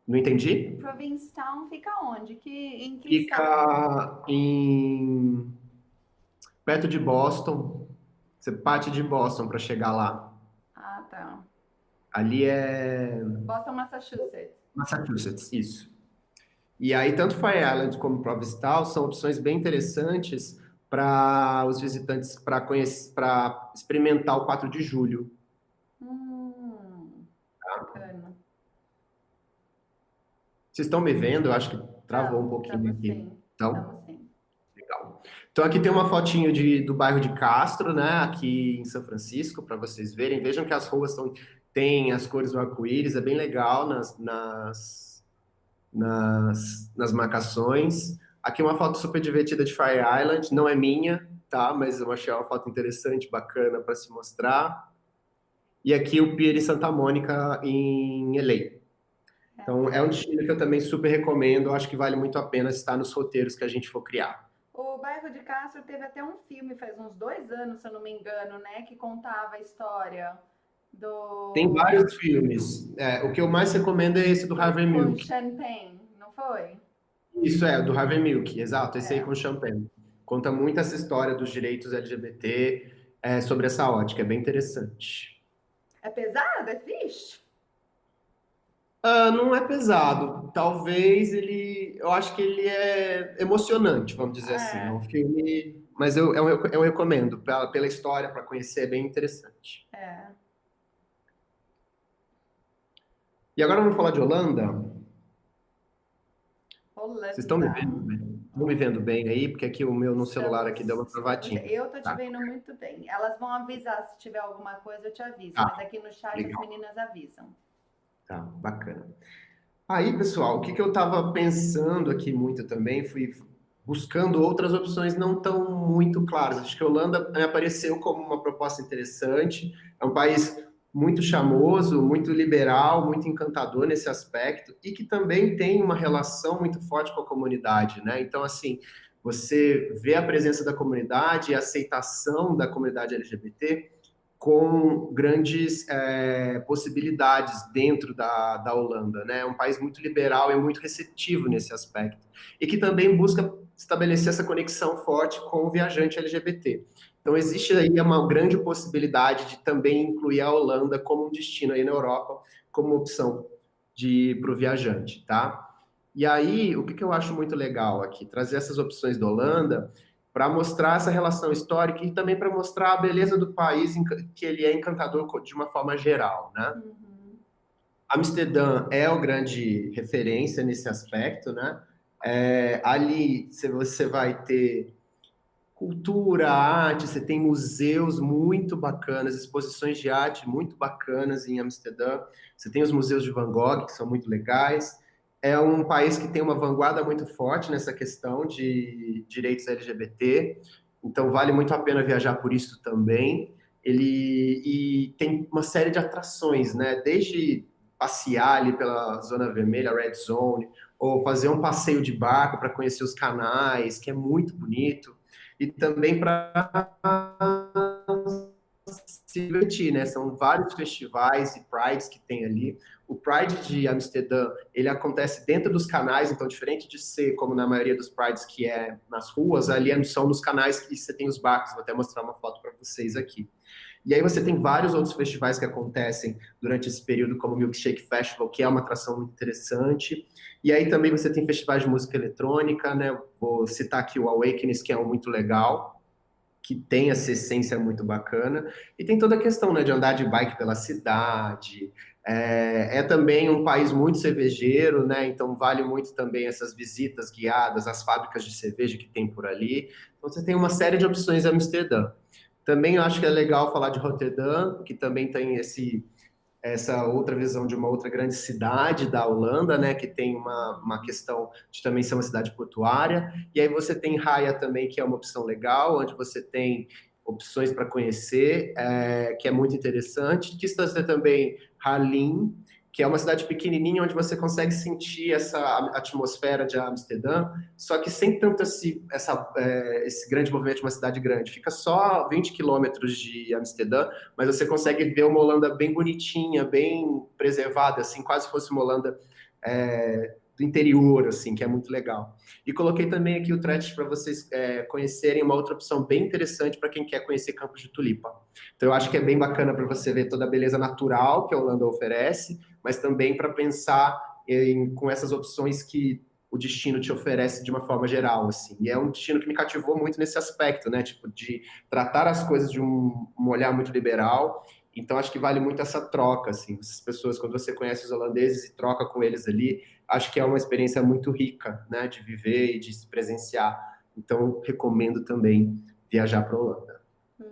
Não entendi? Provincetown fica onde? Em que Fica perto de Boston. Você parte de Boston para chegar lá. Ah, tá. Ali é Boston, Massachusetts. Massachusetts, isso. E aí, tanto Fire Island como Provincetown são opções bem interessantes para os visitantes para conhecer, para experimentar o 4 de julho. Bacana. Vocês estão me vendo? Eu acho que travou um pouquinho aqui. Sim. Então, Sim. legal. Então, aqui tem uma fotinho do bairro de Castro, né? Aqui em São Francisco, para vocês verem. Vejam que as ruas têm as cores do arco-íris, é bem legal nas marcações. Aqui uma foto super divertida de Fire Island, não é minha, tá? Mas eu achei uma foto interessante, bacana para se mostrar. E aqui o Pier em Santa Mônica, em LA. Então, é um destino que eu também super recomendo, eu acho que vale muito a pena estar nos roteiros que a gente for criar. O bairro de Castro teve até um filme faz uns 2 anos, se eu não me engano, né? Que contava a história do... Tem vários filmes. O que eu mais recomendo é esse do Harvey Milk. Com Champagne, não foi? Isso, do Harvey Milk, exato, esse aí com Champagne. Conta muito essa história dos direitos LGBT, sobre essa ótica, é bem interessante. É pesado? É triste? Não é pesado. Talvez eu acho que ele é emocionante, vamos dizer assim. É um filme, mas eu recomendo pela história, para conhecer, é bem interessante. E agora vamos falar de Holanda. Vocês estão me vendo bem? Estão me vendo bem aí? Porque aqui no celular aqui deu uma travadinha. Eu tô te vendo muito bem. Elas vão avisar se tiver alguma coisa, eu te aviso. Mas aqui no chat legal. As meninas avisam. Tá, bacana. Aí, pessoal, o que eu estava pensando aqui muito também, fui buscando outras opções não tão muito claras. Acho que a Holanda me apareceu como uma proposta interessante. É um país muito charmoso, muito liberal, muito encantador nesse aspecto e que também tem uma relação muito forte com a comunidade, né? Então, assim, você vê a presença da comunidade e a aceitação da comunidade LGBT com grandes possibilidades dentro da Holanda, né? É um país muito liberal e muito receptivo nesse aspecto e que também busca estabelecer essa conexão forte com o viajante LGBT. Então, existe aí uma grande possibilidade de também incluir a Holanda como um destino aí na Europa, como opção para o viajante, tá? E aí, o que eu acho muito legal aqui? Trazer essas opções da Holanda para mostrar essa relação histórica e também para mostrar a beleza do país, que ele é encantador de uma forma geral, né? Uhum. Amsterdã é o grande referência nesse aspecto, né? Ali você vai ter cultura, arte, você tem museus muito bacanas, exposições de arte muito bacanas em Amsterdã. Você tem os museus de Van Gogh, que são muito legais. É um país que tem uma vanguarda muito forte nessa questão de direitos LGBT, então vale muito a pena viajar por isso também. E tem uma série de atrações, né? Desde passear ali pela Zona Vermelha, Red Zone, ou fazer um passeio de barco para conhecer os canais, que é muito bonito e também para se divertir, né? São vários festivais e prides que tem ali. O Pride de Amsterdã, ele acontece dentro dos canais, então diferente de ser como na maioria dos prides que é nas ruas, ali são nos canais que você tem os barcos. Vou até mostrar uma foto para vocês aqui. E aí você tem vários outros festivais que acontecem durante esse período, como o Milkshake Festival, que é uma atração muito interessante. E aí também você tem festivais de música eletrônica, né? Vou citar aqui o Awakenings, que é um muito legal, que tem essa essência muito bacana. E tem toda a questão, né, de andar de bike pela cidade. É também um país muito cervejeiro, né? Então vale muito também essas visitas guiadas às fábricas de cerveja que tem por ali. Então você tem uma série de opções em Amsterdã. Também eu acho que é legal falar de Roterdã, que também tem essa outra visão de uma outra grande cidade da Holanda, né, que tem uma questão de também ser uma cidade portuária. E aí você tem Haia também, que é uma opção legal, onde você tem opções para conhecer, que é muito interessante. Você também Haarlem, que é uma cidade pequenininha onde você consegue sentir essa atmosfera de Amsterdã, só que sem tanto esse grande movimento de uma cidade grande. Fica só 20 quilômetros de Amsterdã, mas você consegue ver uma Holanda bem bonitinha, bem preservada, assim, quase se fosse uma Holanda do interior, assim, que é muito legal. E coloquei também aqui o Utrecht para vocês conhecerem uma outra opção bem interessante para quem quer conhecer Campos de Tulipa. Então, eu acho que é bem bacana para você ver toda a beleza natural que a Holanda oferece, mas também para pensar com essas opções que o destino te oferece de uma forma geral, assim. E é um destino que me cativou muito nesse aspecto, né? Tipo, de tratar as coisas de um olhar muito liberal. Então, acho que vale muito essa troca, assim. Essas pessoas, quando você conhece os holandeses e troca com eles ali, acho que é uma experiência muito rica, né? De viver e de se presenciar. Então, recomendo também viajar para a Holanda.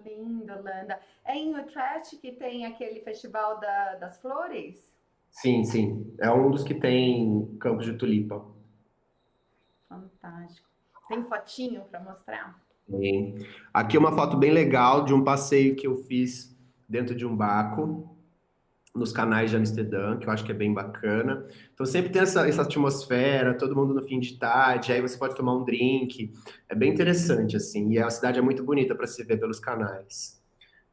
Lindo, Holanda. É em Utrecht que tem aquele festival das flores? Sim, sim. É um dos que tem Campos de Tulipa. Fantástico. Tem fotinho para mostrar? Sim. Aqui uma foto bem legal de um passeio que eu fiz dentro de um barco, nos canais de Amsterdã, que eu acho que é bem bacana. Então sempre tem essa atmosfera, todo mundo no fim de tarde, aí você pode tomar um drink. É bem interessante, assim, e a cidade é muito bonita para se ver pelos canais.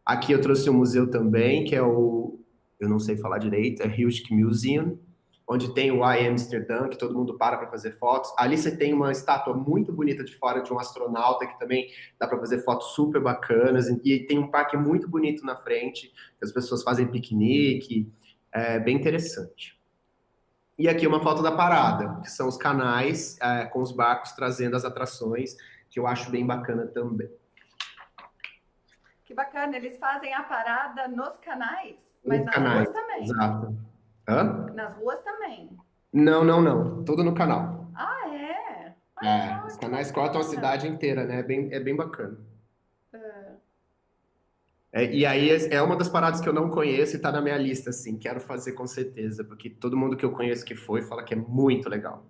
Aqui eu trouxe um museu também, que é eu não sei falar direito, é Rijksmuseum, onde tem o I Amsterdã, que todo mundo para fazer fotos. Ali você tem uma estátua muito bonita de fora de um astronauta, que também dá para fazer fotos super bacanas. E tem um parque muito bonito na frente, que as pessoas fazem piquenique. É bem interessante. E aqui uma foto da parada, que são os canais com os barcos trazendo as atrações, que eu acho bem bacana também. Que bacana, eles fazem a parada nos canais, mas Os nas canais, ruas também. exato. Hã? Nas ruas também. Não, não, não. Tudo no canal. Ah, é? Olha Os só que canais cortam a bacana. cidade inteira, né? É bem bacana. Ah, E aí é uma das paradas que eu não conheço e tá na minha lista, assim. Quero fazer com certeza, porque todo mundo que eu conheço que foi fala que é muito legal.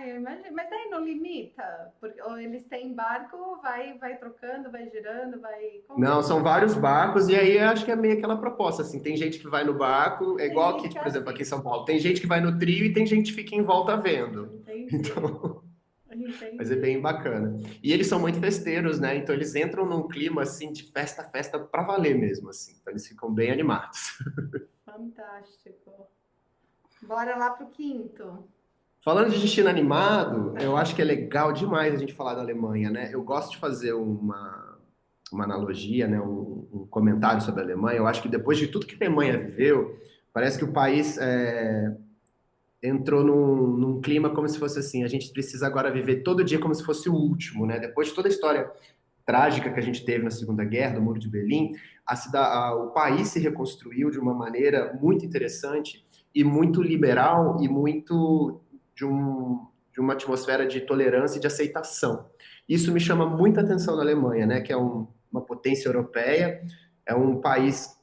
eu imagino. Mas daí não limita? Porque ou eles têm barco, vai trocando, vai girando, vai. Como que Não, são funciona? vários barcos, e aí eu acho que é meio aquela proposta, assim. Tem gente que vai no barco, é Tem igual gente aqui, que por exemplo, aqui em assiste. São Paulo. Tem gente que vai no trio e tem gente que fica em volta vendo. Entendi. Então, mas é bem Entendi. bacana. E eles são muito festeiros, né? Então eles entram num clima assim de festa, festa pra valer mesmo, assim. Então eles ficam bem animados. Fantástico. Bora lá pro quinto. Falando de destino animado, eu acho que é legal demais a gente falar da Alemanha, né? Eu gosto de fazer uma analogia, né? Um comentário sobre a Alemanha. Eu acho que depois de tudo que a Alemanha viveu, parece que o país entrou num clima como se fosse assim, a gente precisa agora viver todo dia como se fosse o último, né? Depois de toda a história trágica que a gente teve na Segunda Guerra, do Muro de Berlim, o país se reconstruiu de uma maneira muito interessante e muito liberal e muito de uma atmosfera de tolerância e de aceitação. Isso me chama muita atenção na Alemanha, né, que é uma potência europeia, é um país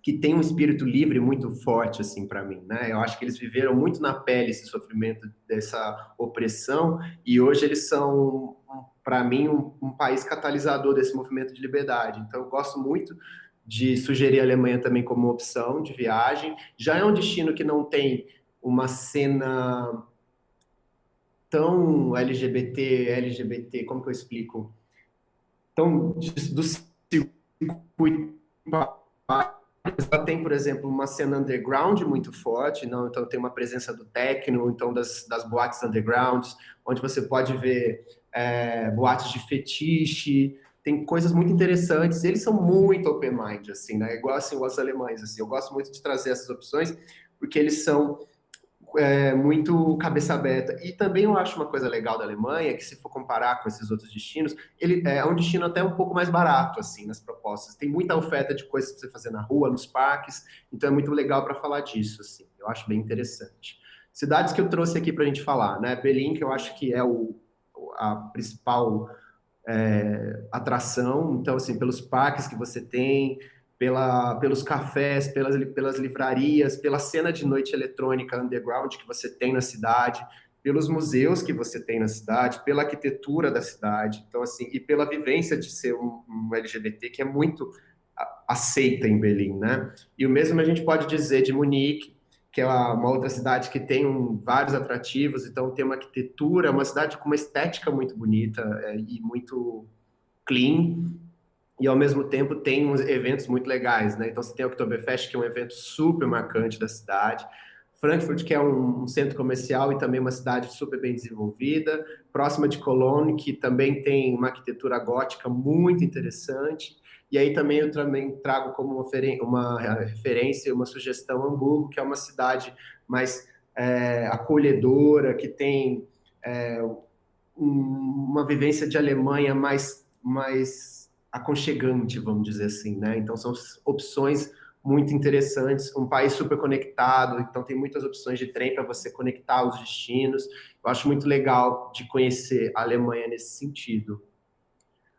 que tem um espírito livre muito forte, assim, para mim, né? Eu acho que eles viveram muito na pele esse sofrimento dessa opressão e hoje eles são, para mim, um país catalisador desse movimento de liberdade. Então, eu gosto muito de sugerir a Alemanha também como opção de viagem. Já é um destino que não tem uma cena tão LGBT, como que eu explico? Tão do circuito. Ela tem, por exemplo, uma cena underground muito forte, não? Então tem uma presença do techno, então das boates undergrounds, onde você pode ver boates de fetiche, tem coisas muito interessantes. Eles são muito open mind, assim, né? Igual assim os alemães, assim. Eu gosto muito de trazer essas opções porque eles são muito cabeça aberta. E também eu acho uma coisa legal da Alemanha, que se for comparar com esses outros destinos, ele é um destino até um pouco mais barato, assim, nas propostas. Tem muita oferta de coisas para você fazer na rua, nos parques, então é muito legal para falar disso, assim. Eu acho bem interessante. Cidades que eu trouxe aqui para a gente falar, né? Berlim, que eu acho que é a principal atração, então, assim, pelos parques que você tem, pelos cafés, pelas livrarias, pela cena de noite eletrônica underground que você tem na cidade, pelos museus que você tem na cidade, pela arquitetura da cidade, então assim, e pela vivência de ser um LGBT que é muito aceita em Berlim, né? E o mesmo a gente pode dizer de Munique, que é uma outra cidade que tem vários atrativos, então tem uma arquitetura, uma cidade com uma estética muito bonita e muito clean, e ao mesmo tempo tem uns eventos muito legais, né? Então você tem o Oktoberfest, que é um evento super marcante da cidade, Frankfurt, que é um centro comercial e também uma cidade super bem desenvolvida, próxima de Cologne, que também tem uma arquitetura gótica muito interessante, e aí também eu também trago como uma referência, uma sugestão Hamburgo, que é uma cidade mais acolhedora, que tem uma vivência de Alemanha mais aconchegante, vamos dizer assim, né? Então são opções muito interessantes, um país super conectado, então tem muitas opções de trem para você conectar os destinos. Eu acho muito legal de conhecer a Alemanha nesse sentido.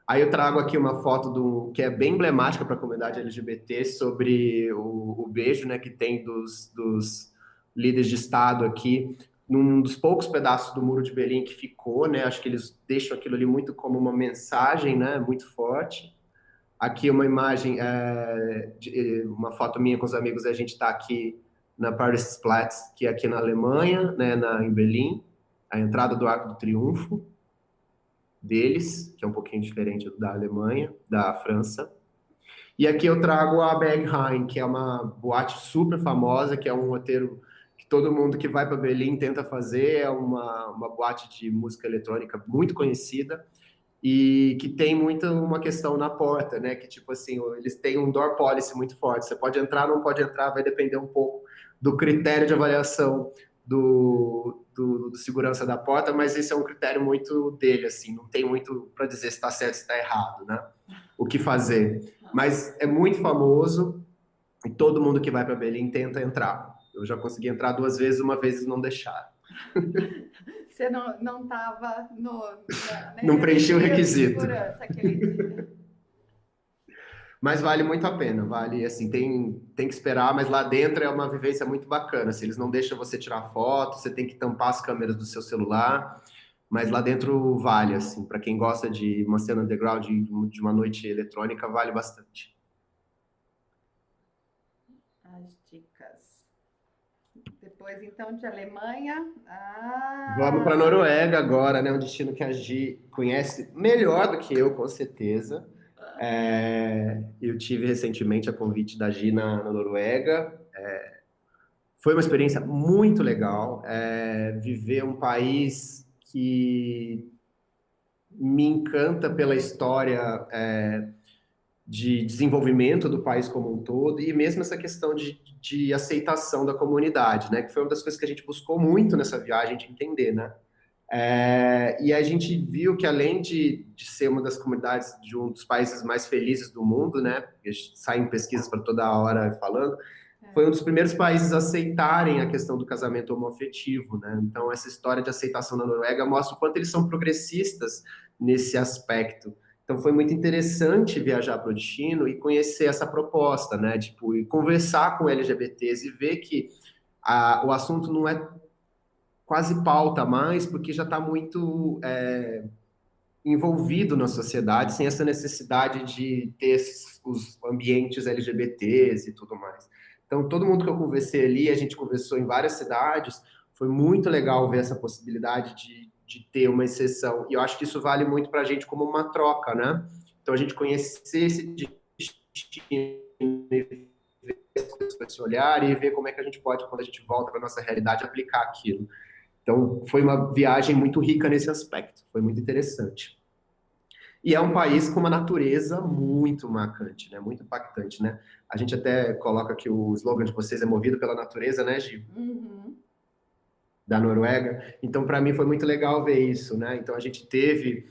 Aí eu trago aqui uma foto que é bem emblemática para a comunidade LGBT sobre o beijo, né, que tem dos líderes de Estado aqui, num dos poucos pedaços do Muro de Berlim que ficou, né? Acho que eles deixam aquilo ali muito como uma mensagem, né, muito forte. Aqui uma imagem, uma foto minha com os amigos, a gente está aqui na Paris-Platz, que é aqui na Alemanha, né, em Berlim, a entrada do Arco do Triunfo deles, que é um pouquinho diferente da Alemanha, da França. E aqui eu trago a Berghain, que é uma boate super famosa, que é um roteiro que todo mundo que vai para Berlim tenta fazer, é uma boate de música eletrônica muito conhecida, e que tem muito uma questão na porta, né? Que tipo assim, eles têm um door policy muito forte. Você pode entrar, não pode entrar, vai depender um pouco do critério de avaliação do segurança da porta, mas esse é um critério muito dele, assim, não tem muito para dizer se está certo, se está errado, né? O que fazer. Mas é muito famoso e todo mundo que vai para Berlim tenta entrar. Eu já consegui entrar 2 vezes, uma vez eles não deixaram. Você não estava não preenchi o requisito. Aquele Mas vale muito a pena, vale, assim, tem que esperar, mas lá dentro é uma vivência muito bacana, assim, eles não deixam você tirar foto, você tem que tampar as câmeras do seu celular, mas lá dentro vale, assim, para quem gosta de uma cena underground, de uma noite eletrônica, vale bastante. As dicas. Depois, então, de Alemanha. Vamos para a Noruega agora, né? Um destino que a Gi conhece melhor do que eu, com certeza. Eu tive recentemente a convite da Gi na Noruega. Foi uma experiência muito legal. Viver um país que me encanta pela história de desenvolvimento do país como um todo e mesmo essa questão de aceitação da comunidade, né? Que foi uma das coisas que a gente buscou muito nessa viagem de entender, né? E a gente viu que além de ser uma das comunidades de um dos países mais felizes do mundo, né? Porque saem pesquisas para toda hora falando, foi um dos primeiros países a aceitarem a questão do casamento homoafetivo, né? Então, essa história de aceitação na Noruega mostra o quanto eles são progressistas nesse aspecto. Então, foi muito interessante viajar para o destino e conhecer essa proposta, né? Tipo, e conversar com LGBTs e ver que o assunto não é quase pauta mais, porque já está muito envolvido na sociedade, sem essa necessidade de ter os ambientes LGBTs e tudo mais. Então, todo mundo que eu conversei ali, a gente conversou em várias cidades, foi muito legal ver essa possibilidade de ter uma exceção. E eu acho que isso vale muito para a gente como uma troca, né? Então, a gente conhecer esse destino, esse olhar e ver como é que a gente pode, quando a gente volta para a nossa realidade, aplicar aquilo. Então, foi uma viagem muito rica nesse aspecto, foi muito interessante. E é um país com uma natureza muito marcante, né? Muito impactante, né? A gente até coloca que o slogan de vocês é movido pela natureza, né, Gi? Uhum. Da Noruega. Então, para mim foi muito legal ver isso, né? Então, a gente teve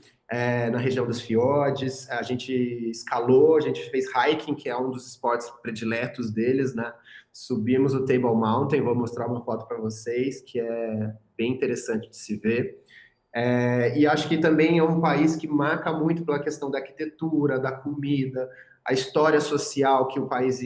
na região dos fiordes, a gente escalou, a gente fez hiking, que é um dos esportes prediletos deles, né? Subimos o Table Mountain, vou mostrar uma foto para vocês, que é bem interessante de se ver. E acho que também é um país que marca muito pela questão da arquitetura, da comida, a história social que o país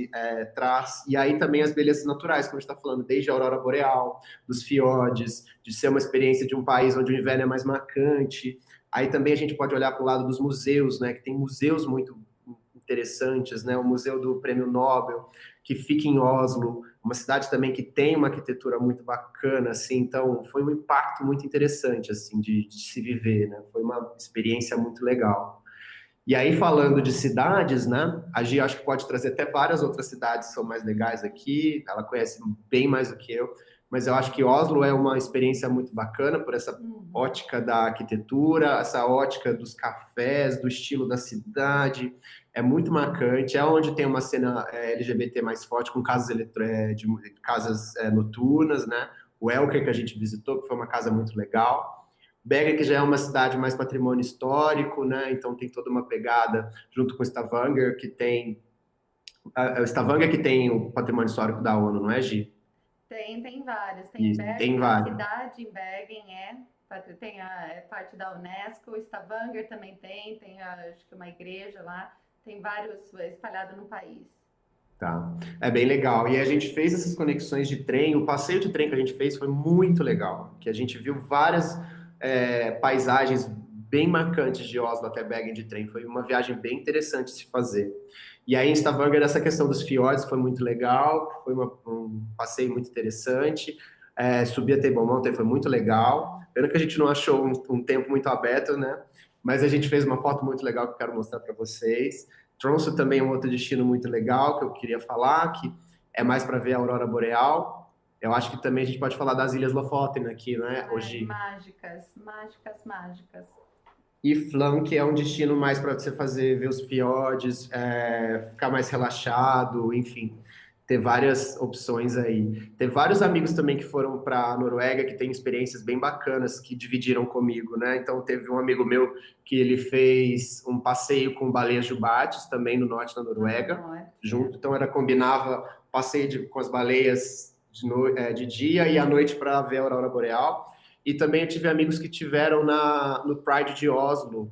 traz, e aí também as belezas naturais, como a gente está falando, desde a aurora boreal, dos fiordes, de ser uma experiência de um país onde o inverno é mais marcante. Aí também a gente pode olhar para o lado dos museus, né, que tem museus muito interessantes, né, o Museu do Prêmio Nobel, que fica em Oslo, uma cidade também que tem uma arquitetura muito bacana, assim, então foi um impacto muito interessante, assim, de se viver, né, foi uma experiência muito legal. E aí, falando de cidades, né, a Gi acho que pode trazer até várias outras cidades que são mais legais aqui, ela conhece bem mais do que eu, mas eu acho que Oslo é uma experiência muito bacana por essa ótica da arquitetura, essa ótica dos cafés, do estilo da cidade, é muito marcante, é onde tem uma cena LGBT mais forte, com casas, casas noturnas, né, o Elker que a gente visitou, que foi uma casa muito legal, Bergen, que já é uma cidade mais patrimônio histórico, né? Então tem toda uma pegada junto com Stavanger, que tem Stavanger que tem o patrimônio histórico da ONU, não é, Gi? Tem vários. Tem Isso, tem Bergen, a vários. cidade em Bergen tem a parte da Unesco, Stavanger também tem acho que uma igreja lá, tem vários espalhados no país. Tá. É bem legal. E a gente fez essas conexões de trem. O passeio de trem que a gente fez foi muito legal. Que a gente viu várias paisagens bem marcantes de Oslo até Bergen de trem. Foi uma viagem bem interessante de se fazer. E aí em Stavanger, essa questão dos fiordes foi muito legal. Foi um passeio muito interessante. Subir a Table Mountain foi muito legal. Pena que a gente não achou um tempo muito aberto, né? Mas a gente fez uma foto muito legal que eu quero mostrar para vocês. Tromsø também é um outro destino muito legal que eu queria falar, que é mais para ver a aurora boreal. Eu acho que também a gente pode falar das Ilhas Lofoten aqui, né? Hoje. Mágicas, mágicas, mágicas. E Flam, que é um destino mais para você ver os fiordes, ficar mais relaxado, enfim, ter várias opções aí. Ter vários amigos também que foram para a Noruega, que têm experiências bem bacanas, que dividiram comigo, né? Então, teve um amigo meu que ele fez um passeio com baleias jubates, também no norte da Noruega, junto. Então, combinava passeio com as baleias de dia e à noite para ver a aurora boreal. E também eu tive amigos que tiveram no Pride de Oslo.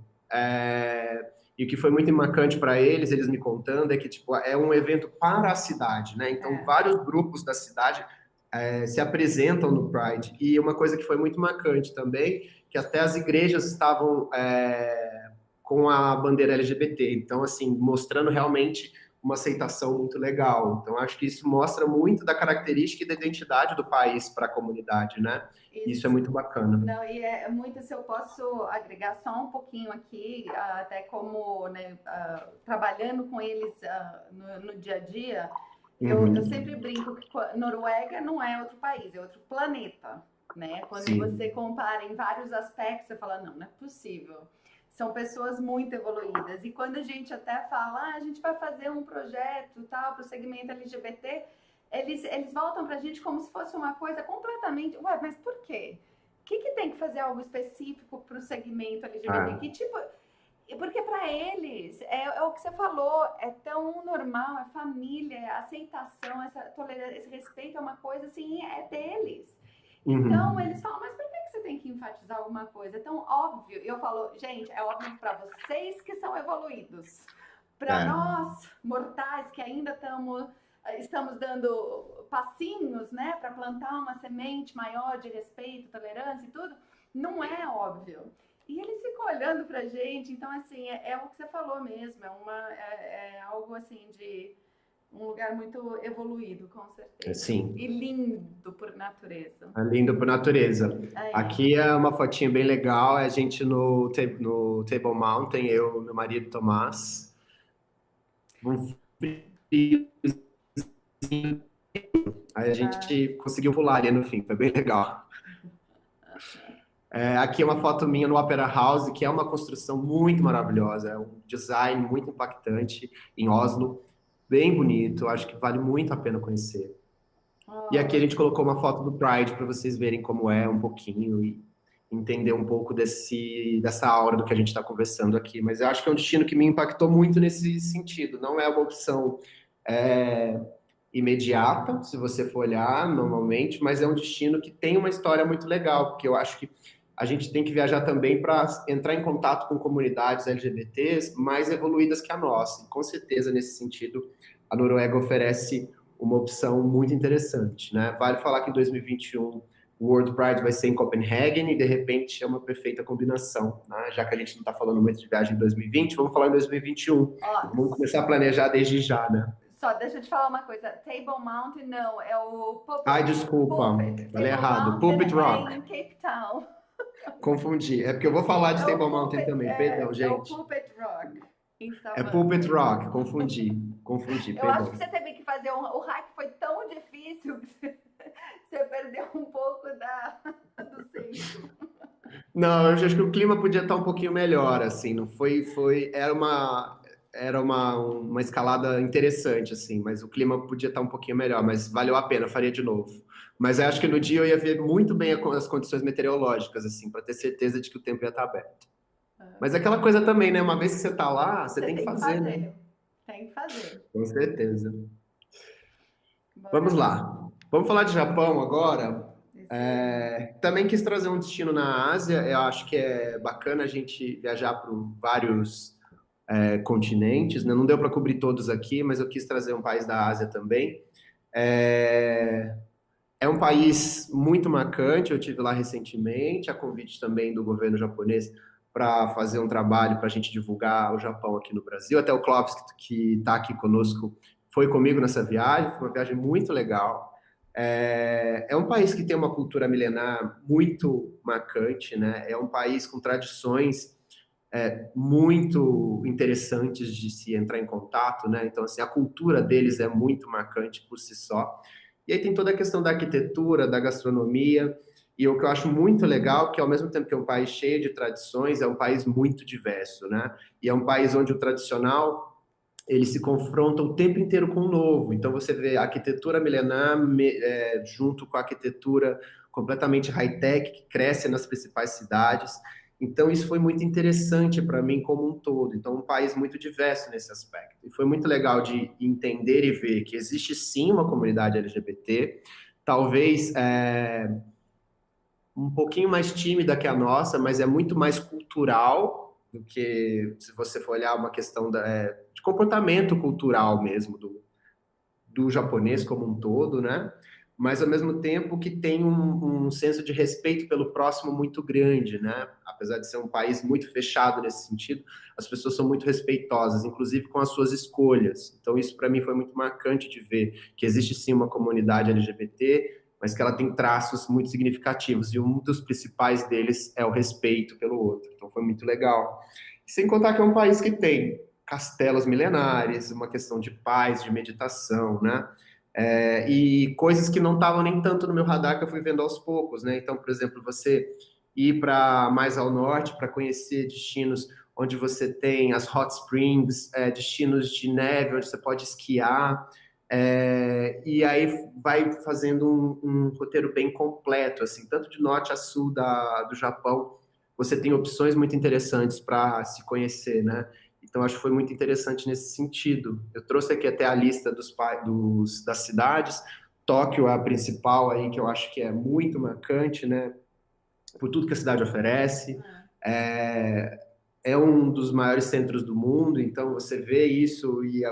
E o que foi muito marcante para eles me contando, é que tipo, é um evento para a cidade, né? Então, vários grupos da cidade se apresentam no Pride. E uma coisa que foi muito marcante também, que até as igrejas estavam com a bandeira LGBT. Então, assim, mostrando realmente uma aceitação muito legal. Então, acho que isso mostra muito da característica e da identidade do país para a comunidade, né? Isso é muito bacana. Não, e é muito, se eu posso agregar só um pouquinho aqui, até como né, trabalhando com eles no dia a dia, eu sempre brinco que Noruega não é outro país, é outro planeta, né? Quando você compara em vários aspectos, você fala, não é possível. São pessoas muito evoluídas. E quando a gente até fala, a gente vai fazer um projeto tal para o segmento LGBT, eles voltam para a gente como se fosse uma coisa completamente... Ué, mas por quê? que tem que fazer algo específico para o segmento LGBT? Ah, Que tipo, porque para eles é o que você falou, é tão normal, é família, é aceitação, essa tolerância, esse respeito é uma coisa assim, é deles. Então uhum, eles falam, mas por que você tem que enfatizar alguma coisa? É tão óbvio. E eu falo, gente, é óbvio para vocês que são evoluídos. Para é, nós, mortais, que ainda estamos dando passinhos, né, para plantar uma semente maior de respeito, tolerância e tudo, não é óbvio. E eles ficam olhando pra gente, então assim, é o que você falou mesmo, é algo assim de um lugar muito evoluído, com certeza. E sim. lindo por natureza. É lindo por natureza. É. Aqui é uma fotinha bem legal, é a gente no Table Mountain, eu, meu marido Tomás, um friozinho, aí a Ah, gente conseguiu pular ali no fim, foi bem legal. É, aqui é uma foto minha no Opera House, que é uma construção muito maravilhosa, é um design muito impactante em Oslo, bem bonito, acho que vale muito a pena conhecer. E aqui a oh, gente colocou uma foto do Pride para vocês verem como é um pouquinho e entender um pouco dessa aura do que a gente está conversando aqui. Mas eu acho que é um destino que me impactou muito nesse sentido. Não é uma opção é, imediata, se você for olhar normalmente, mas é um destino que tem uma história muito legal, porque eu acho que a gente tem que viajar também para entrar em contato com comunidades LGBTs mais evoluídas que a nossa. E com certeza, nesse sentido, a Noruega oferece uma opção muito interessante, né? Vale falar que em 2021 o World Pride vai ser em Copenhagen e de repente é uma perfeita combinação, né? Já que a gente não está falando muito de viagem em 2020, vamos falar em 2021. oh, Vamos começar a planejar desde já, né? só deixa eu te falar uma coisa. Table Mountain não, é o Ai, Puppet. desculpa, Puppet. falei Table errado. Mountain Pulpit é Rock. em Cape Town. Confundi. É porque eu vou falar de É o Table Mountain Puppet, também, perdão, é o gente. Puppet Rock em É Pulpit Stavanger. Rock, confundi, Eu acho que perdão. você teve que fazer o hack foi tão difícil que você perdeu um pouco do senso. Não, eu acho que o clima podia estar um pouquinho melhor, assim, não era uma escalada interessante, assim, mas o clima podia estar um pouquinho melhor, mas valeu a pena, faria de novo. Mas eu acho que no dia eu ia ver muito bem as condições meteorológicas, assim, para ter certeza de que o tempo ia estar aberto. Mas é aquela coisa também, né? Uma vez que você está lá, você Você tem que tem que fazer, né? fazer. Tem que fazer. Com certeza. Bora Vamos lá. lá. Vamos falar de Japão agora. Isso aí. Também quis trazer um destino na Ásia. Eu acho que é bacana a gente viajar para vários continentes, né? Não deu para cobrir todos aqui, mas eu quis trazer um país da Ásia também. É, é um país muito marcante. Eu tive lá recentemente, a convite também do governo japonês para fazer um trabalho para a gente divulgar o Japão aqui no Brasil. Até o Clóvis, que está aqui conosco, foi comigo nessa viagem. Foi uma viagem muito legal. É um país que tem uma cultura milenar muito marcante, né? É um país com tradições muito interessantes de se entrar em contato, né? Então, assim, a cultura deles é muito marcante por si só. E aí tem toda a questão da arquitetura, da gastronomia, e o que eu acho muito legal, que ao mesmo tempo que é um país cheio de tradições, é um país muito diverso, né? E é um país onde o tradicional ele se confronta o tempo inteiro com o novo. Então você vê a arquitetura milenar junto com a arquitetura completamente high-tech que cresce nas principais cidades. Então isso foi muito interessante para mim como um todo. Então um país muito diverso nesse aspecto. E foi muito legal de entender e ver que existe sim uma comunidade LGBT, talvez um pouquinho mais tímida que a nossa, mas é muito mais cultural do que se você for olhar uma questão de comportamento cultural mesmo do japonês como um todo, né? Mas ao mesmo tempo que tem um senso de respeito pelo próximo muito grande, né? Apesar de ser um país muito fechado nesse sentido, as pessoas são muito respeitosas, inclusive com as suas escolhas. Então isso para mim foi muito marcante de ver que existe sim uma comunidade LGBT, mas que ela tem traços muito significativos e um dos principais deles é o respeito pelo outro. Então foi muito legal. Sem contar que é um país que tem castelos milenares, uma questão de paz, de meditação, né? E coisas que não estavam nem tanto no meu radar que eu fui vendo aos poucos, né? Então, por exemplo, você ir para mais ao norte para conhecer destinos onde você tem as hot springs, destinos de neve, onde você pode esquiar, E aí vai fazendo um roteiro bem completo, assim, tanto de norte a sul do Japão, você tem opções muito interessantes para se conhecer, né? Então, acho que foi muito interessante nesse sentido. Eu trouxe aqui até a lista das cidades. Tóquio é a principal aí, que eu acho que é muito marcante, né? Por tudo que a cidade oferece. É, é um dos maiores centros do mundo, então você vê isso e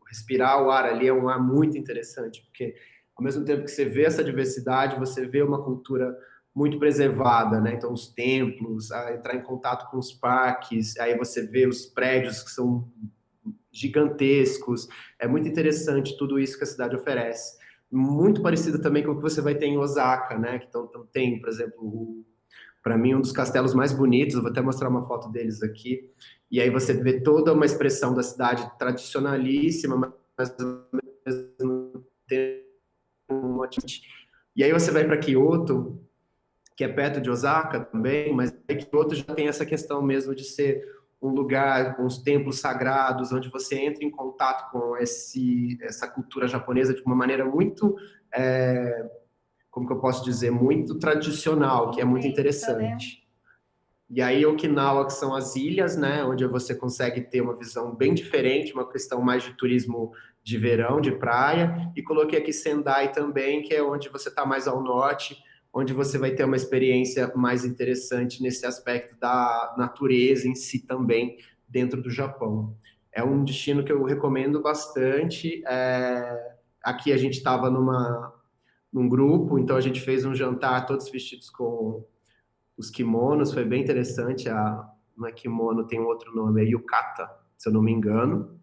respirar o ar ali é um ar muito interessante, porque ao mesmo tempo que você vê essa diversidade, você vê uma cultura muito preservada, né? Então, os templos, entrar em contato com os parques, aí você vê os prédios que são gigantescos. É muito interessante tudo isso que a cidade oferece. Muito parecido também com o que você vai ter em Osaka, né? Que então, tem, por exemplo, para mim, um dos castelos mais bonitos. Eu vou até mostrar uma foto deles aqui. E aí você vê toda uma expressão da cidade tradicionalíssima, mas ao mesmo tempo uma... E aí você vai para Kyoto, que é perto de Osaka também, mas Kyoto já tem essa questão mesmo de ser um lugar com os templos sagrados, onde você entra em contato com essa cultura japonesa de uma maneira muito, como que eu posso dizer, muito tradicional, que é muito interessante. E aí Okinawa, que são as ilhas, né, onde você consegue ter uma visão bem diferente, uma questão mais de turismo de verão, de praia, e coloquei aqui Sendai também, que é onde você está mais ao norte, onde você vai ter uma experiência mais interessante nesse aspecto da natureza em si também, dentro do Japão. É um destino que eu recomendo bastante. Aqui a gente estava num grupo, então a gente fez um jantar todos vestidos com os kimonos, foi bem interessante. Não é kimono, tem um outro nome, é yukata, se eu não me engano.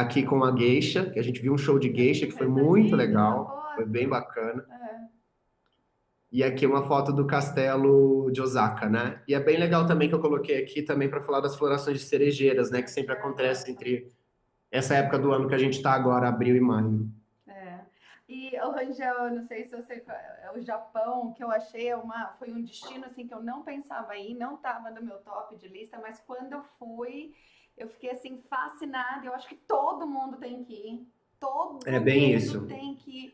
Aqui com a geisha, que a gente viu um show de geisha que foi muito legal, foi bem bacana. E aqui uma foto do castelo de Osaka, né? E é bem legal também que eu coloquei aqui também para falar das florações de cerejeiras, né? Que sempre acontece entre essa época do ano que a gente está agora, abril e maio. E, Rangel, não sei se você... O Japão, que eu achei foi um destino assim que eu não pensava em, não estava no meu top de lista, mas quando eu fui, eu fiquei assim fascinada. Eu acho que todo mundo tem que ir. Todo bem mundo isso. tem que ir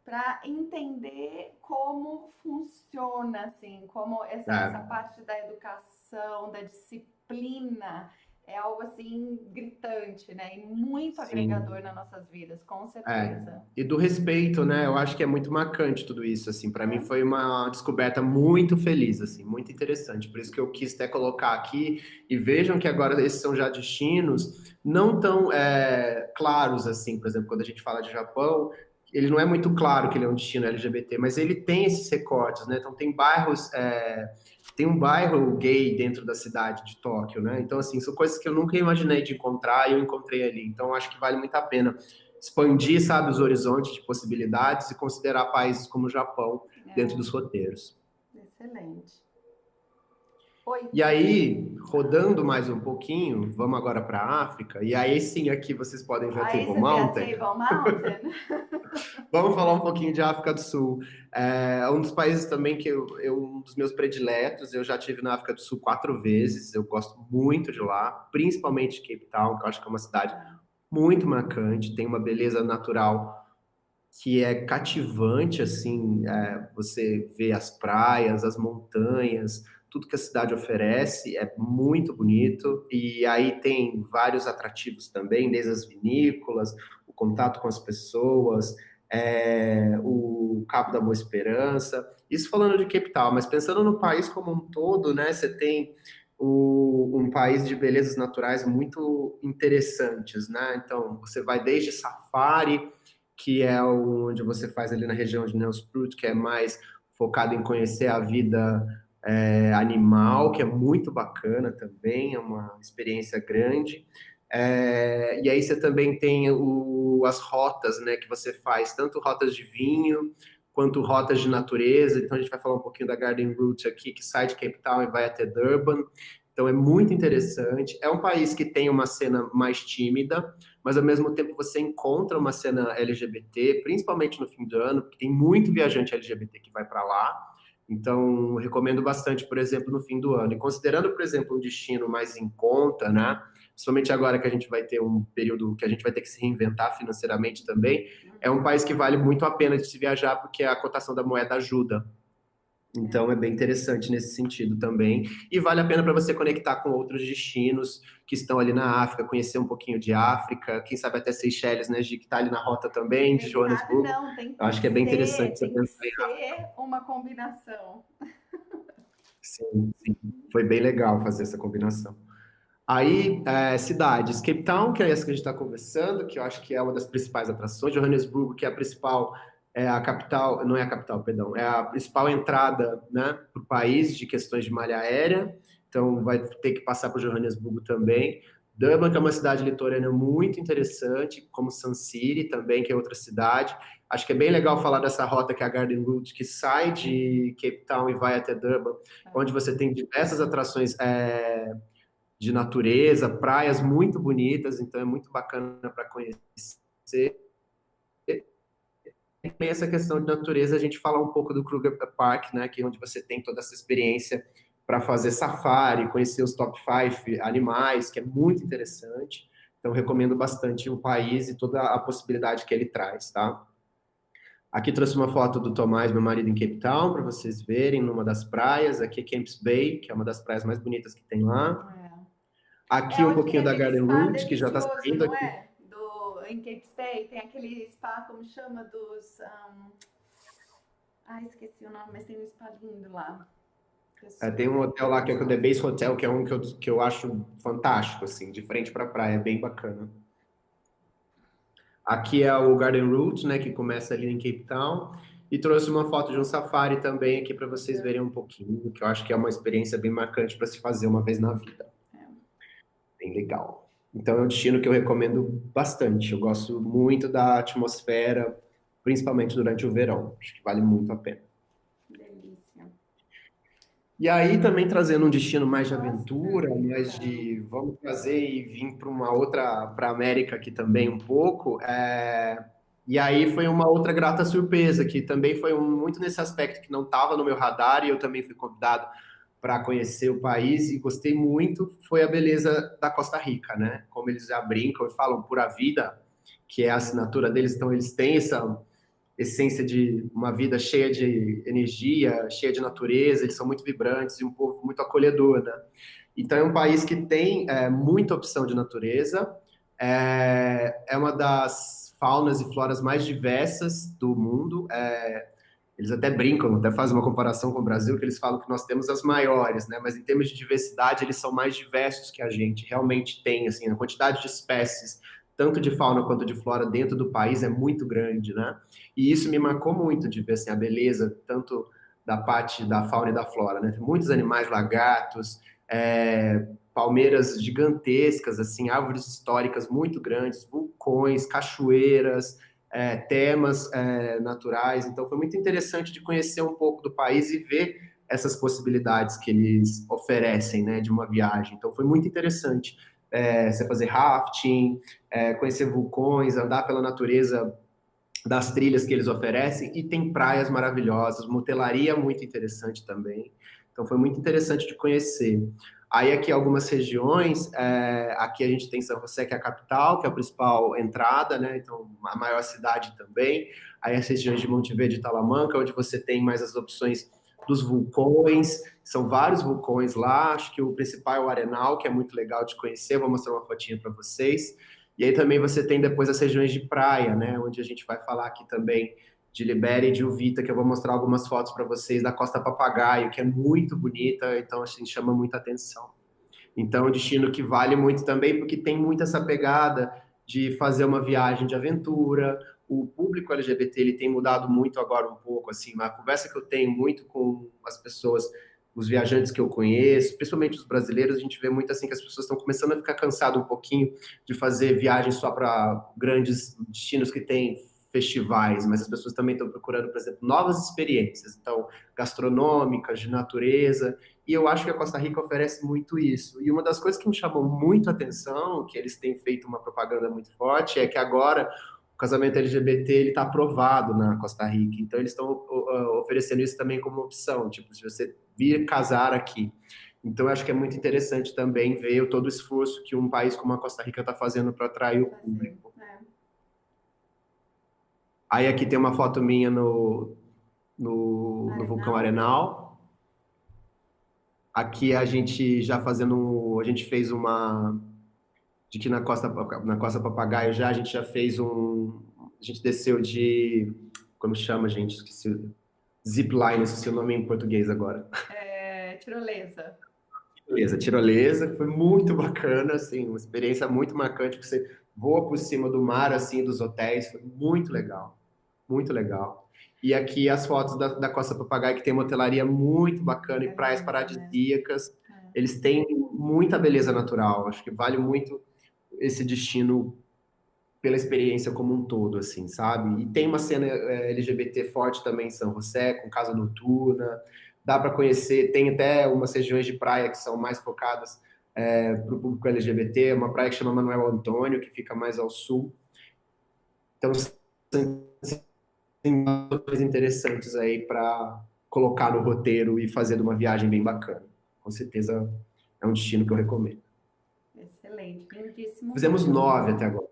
para entender como funciona, assim, como essa parte da educação, da disciplina, é algo assim gritante, né? E muito agregador nas nossas vidas, com certeza. E do respeito, né? Eu acho que é muito marcante tudo isso, assim. Para mim foi uma descoberta muito feliz, assim, muito interessante. Por isso que eu quis até colocar aqui. E vejam que agora esses são já destinos não tão claros, assim. Por exemplo, quando a gente fala de Japão, ele não é muito claro que ele é um destino LGBT, mas ele tem esses recortes, né? Então tem bairros... Tem um bairro gay dentro da cidade de Tóquio, né? Então, assim, são coisas que eu nunca imaginei de encontrar e eu encontrei ali. Então, acho que vale muito a pena expandir, sabe, os horizontes de possibilidades e considerar países como o Japão dentro dos roteiros. Excelente. E aí, rodando mais um pouquinho, vamos agora para a África. E aí sim, aqui vocês podem ver a Table Mountain. Vamos falar um pouquinho de África do Sul. É um dos países também que um dos meus prediletos. Eu já tive na África do Sul 4 vezes. Eu gosto muito de lá, principalmente Cape Town, que eu acho que é uma cidade muito marcante. Tem uma beleza natural que é cativante, assim. Você vê as praias, as montanhas, tudo que a cidade oferece é muito bonito. E aí tem vários atrativos também, desde as vinícolas, o contato com as pessoas, o Cabo da Boa Esperança. Isso falando de Cape Town, mas pensando no país como um todo, né? Você tem um país de belezas naturais muito interessantes, né? Então, você vai desde safari, que é onde você faz ali na região de Nelspruit, que é mais focado em conhecer a vida animal, que é muito bacana também, é uma experiência grande. E aí você também tem as rotas, né, que você faz, tanto rotas de vinho, quanto rotas de natureza. Então a gente vai falar um pouquinho da Garden Route aqui, que sai de Cape Town e vai até Durban. Então é muito interessante. É um país que tem uma cena mais tímida, mas ao mesmo tempo você encontra uma cena LGBT, principalmente no fim do ano, porque tem muito viajante LGBT que vai para lá. Então, recomendo bastante, por exemplo, no fim do ano. E considerando, por exemplo, um destino mais em conta, né? principalmente agora que a gente vai ter um período que a gente vai ter que se reinventar financeiramente também, é um país que vale muito a pena de se viajar, porque a cotação da moeda ajuda. Então é bem interessante nesse sentido também. E vale a pena para você conectar com outros destinos que estão ali na África, conhecer um pouquinho de África, quem sabe até Seychelles, né, Gi, que está ali na rota também, de Quem sabe Joanesburgo. não, Eu acho que é bem interessante você tem que pensar em ser uma combinação. Sim, sim. Foi bem legal fazer essa combinação. Aí, cidades, Cape Town, que é essa que a gente está conversando, que eu acho que é uma das principais atrações, Johannesburgo, que é a principal, é a capital, não é a capital, perdão, é a principal entrada, né, para o país de questões de malha aérea, então vai ter que passar por Johannesburgo também. Durban, que é uma cidade litorânea muito interessante, como Sun City também, que é outra cidade. Acho que é bem legal falar dessa rota que é a Garden Route, que sai de Cape Town e vai até Durban, onde você tem diversas atrações de natureza, praias muito bonitas, então é muito bacana para conhecer. E também essa questão de natureza, a gente fala um pouco do Kruger Park, né, que é onde você tem toda essa experiência para fazer safari, conhecer os top 5 animais, que é muito interessante. Então, recomendo bastante o país e toda a possibilidade que ele traz, tá? Aqui trouxe uma foto do Tomás, meu marido, em Cape Town, para vocês verem, numa das praias. Aqui é Camps Bay, que é uma das praias mais bonitas que tem lá. Aqui um Onde tem pouquinho da aquele Garden spa Route, que já está delicioso, saindo não aqui. é? Em Cape Bay tem aquele spa, como chama, esqueci o nome, mas tem um spa lindo lá. Tem um hotel lá que é o The Base Hotel, que é um que eu acho fantástico, assim, de frente para a praia, é bem bacana. Aqui é o Garden Route, né, que começa ali em Cape Town. E trouxe uma foto de um safari também aqui para vocês verem um pouquinho, que eu acho que é uma experiência bem marcante para se fazer uma vez na vida. Bem legal. Então é um destino que eu recomendo bastante. Eu gosto muito da atmosfera, principalmente durante o verão. Acho que vale muito a pena. Delícia. E aí também trazendo um destino mais de aventura, mais de vamos trazer e vir para uma outra, para a América aqui também um pouco. E aí foi uma outra grata surpresa, que também foi muito nesse aspecto que não estava no meu radar e eu também fui convidado para conhecer o país e gostei muito, foi a beleza da Costa Rica, né? Como eles já brincam e falam pura vida, que é a assinatura deles, então eles têm essa essência de uma vida cheia de energia, cheia de natureza, eles são muito vibrantes e um povo muito acolhedor, né? Então é um país que tem muita opção de natureza, é uma das faunas e floras mais diversas do mundo, eles até brincam, até fazem uma comparação com o Brasil, que eles falam que nós temos as maiores, né? Mas em termos de diversidade, eles são mais diversos que a gente realmente tem, assim, a quantidade de espécies, tanto de fauna quanto de flora dentro do país é muito grande, né? E isso me marcou muito de ver, assim, a beleza, tanto da parte da fauna e da flora, né? Tem muitos animais, lagartos, palmeiras gigantescas, assim, árvores históricas muito grandes, vulcões, cachoeiras, temas naturais. Então, foi muito interessante de conhecer um pouco do país e ver essas possibilidades que eles oferecem, né, de uma viagem. Então, foi muito interessante você fazer rafting, conhecer vulcões, andar pela natureza das trilhas que eles oferecem e tem praias maravilhosas, uma hotelaria muito interessante também. Então, foi muito interessante de conhecer. Aí aqui algumas regiões, aqui a gente tem São José, que é a capital, que é a principal entrada, né? Então, a maior cidade também. Aí as regiões de Monte Verde e Talamanca, onde você tem mais as opções dos vulcões, são vários vulcões lá, acho que o principal é o Arenal, que é muito legal de conhecer, vou mostrar uma fotinha para vocês. E aí também você tem depois as regiões de praia, né? Onde a gente vai falar aqui também de Libéria e de Uvita, que eu vou mostrar algumas fotos para vocês da Costa Papagaio, que é muito bonita, então assim, chama muita atenção. Então, é um destino que vale muito também, porque tem muito essa pegada de fazer uma viagem de aventura. O público LGBT ele tem mudado muito agora um pouco, assim, uma conversa que eu tenho muito com as pessoas, os viajantes que eu conheço, principalmente os brasileiros, a gente vê muito assim que as pessoas estão começando a ficar cansadas um pouquinho de fazer viagens só para grandes destinos que têm festivais, mas as pessoas também estão procurando, por exemplo, novas experiências, então, gastronômicas, de natureza, e eu acho que a Costa Rica oferece muito isso. E uma das coisas que me chamou muito a atenção, que eles têm feito uma propaganda muito forte, é que agora o casamento LGBT ele está aprovado na Costa Rica. Então eles estão oferecendo isso também como opção, tipo, se você vir casar aqui. Então, eu acho que é muito interessante também ver todo o esforço que um país como a Costa Rica está fazendo para atrair o Fazer. público. É. Aí aqui tem uma foto minha no vulcão Arenal? Arenal. Aqui a gente já a gente fez uma, de que na Costa Papagaio já, a gente já fez a gente desceu como chama, gente? Esqueci, zipline, esqueci o nome em português agora. Tirolesa. Tirolesa, que foi muito bacana, assim, uma experiência muito marcante, que você voa por cima do mar, assim, dos hotéis, foi muito legal, muito legal. E aqui as fotos da Costa Papagaio, que tem uma hotelaria muito bacana e É praias linda mesmo. paradisíacas, É. eles têm muita beleza natural, acho que vale muito esse destino pela experiência como um todo, assim, sabe? E tem uma cena LGBT forte também em São José, com casa noturna, dá para conhecer, tem até umas regiões de praia que são mais focadas para o público LGBT, uma praia que chama Manuel Antônio, que fica mais ao sul. Então, tem coisas interessantes aí para colocar no roteiro e fazer de uma viagem bem bacana. Com certeza é um destino que eu recomendo. Excelente, lindíssimo Fizemos mesmo. 9 até agora.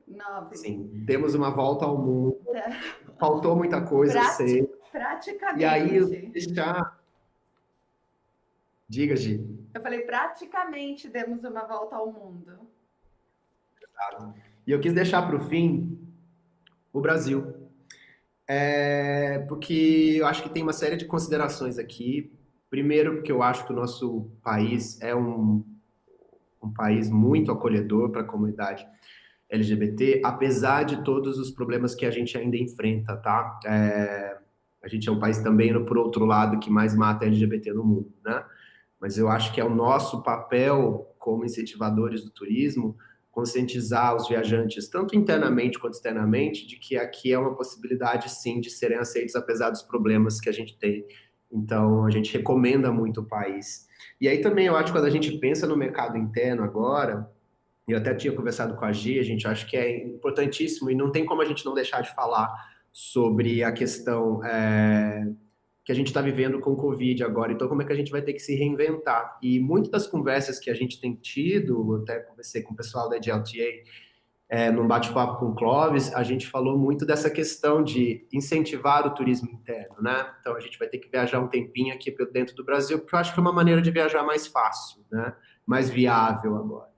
9. Sim, demos uma volta ao mundo. Tá. Faltou muita coisa, eu sei. E aí, eu vou Praticamente. deixar. Diga, Gi. Eu falei, praticamente demos uma volta ao mundo. E eu quis deixar para o fim o Brasil. Porque eu acho que tem uma série de considerações aqui. Primeiro, porque eu acho que o nosso país é um país muito acolhedor para a comunidade LGBT, apesar de todos os problemas que a gente ainda enfrenta, tá? A gente é um país também, por outro lado, que mais mata LGBT no mundo, né? Mas eu acho que é o nosso papel como incentivadores do turismo conscientizar os viajantes, tanto internamente quanto externamente, de que aqui é uma possibilidade, sim, de serem aceitos, apesar dos problemas que a gente tem. Então, a gente recomenda muito o país. E aí também, eu acho que quando a gente pensa no mercado interno agora, eu até tinha conversado com a Gi, a gente acha que é importantíssimo e não tem como a gente não deixar de falar sobre a questão que a gente está vivendo com o Covid agora. Então, como é que a gente vai ter que se reinventar? E muitas das conversas que a gente tem tido, até conversei com o pessoal da GLTA, num bate-papo com o Clóvis, a gente falou muito dessa questão de incentivar o turismo interno, né? Então, a gente vai ter que viajar um tempinho aqui dentro do Brasil, porque eu acho que é uma maneira de viajar mais fácil, né? Mais viável agora.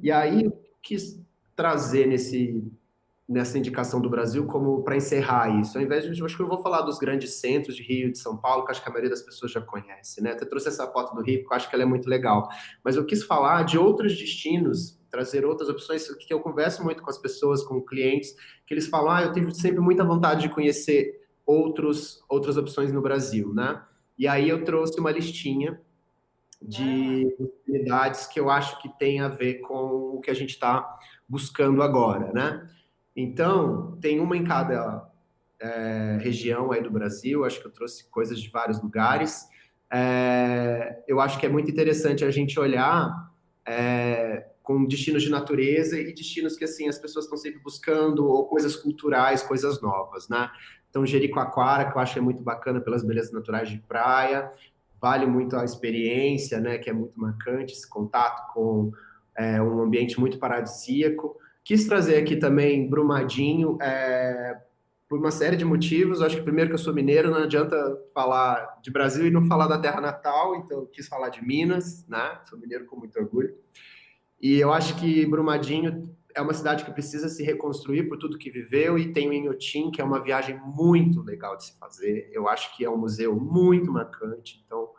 E aí, eu quis trazer nessa indicação do Brasil como para encerrar isso. Ao invés de, eu acho que eu vou falar dos grandes centros de Rio, de São Paulo, que acho que a maioria das pessoas já conhece, né? Até trouxe essa foto do Rio, porque eu acho que ela é muito legal. Mas eu quis falar de outros destinos, trazer outras opções, que eu converso muito com as pessoas, com clientes, que eles falam, eu tenho sempre muita vontade de conhecer outras opções no Brasil, né? E aí eu trouxe uma listinha de oportunidades que eu acho que tem a ver com o que a gente está buscando agora, né? Então, tem uma em cada região aí do Brasil, acho que eu trouxe coisas de vários lugares. Eu acho que é muito interessante a gente olhar com destinos de natureza e destinos que, assim, as pessoas estão sempre buscando, ou coisas culturais, coisas novas, né? Então, Jericoacoara, que eu acho que é muito bacana pelas belezas naturais de praia, vale muito a experiência, né, que é muito marcante, esse contato com um ambiente muito paradisíaco. Quis trazer aqui também Brumadinho, por uma série de motivos. Acho que primeiro que eu sou mineiro, não adianta falar de Brasil e não falar da terra natal, então eu quis falar de Minas, né? Sou mineiro com muito orgulho. E eu acho que Brumadinho é uma cidade que precisa se reconstruir por tudo que viveu, e tem o Inhotim, que é uma viagem muito legal de se fazer. Eu acho que é um museu muito marcante, então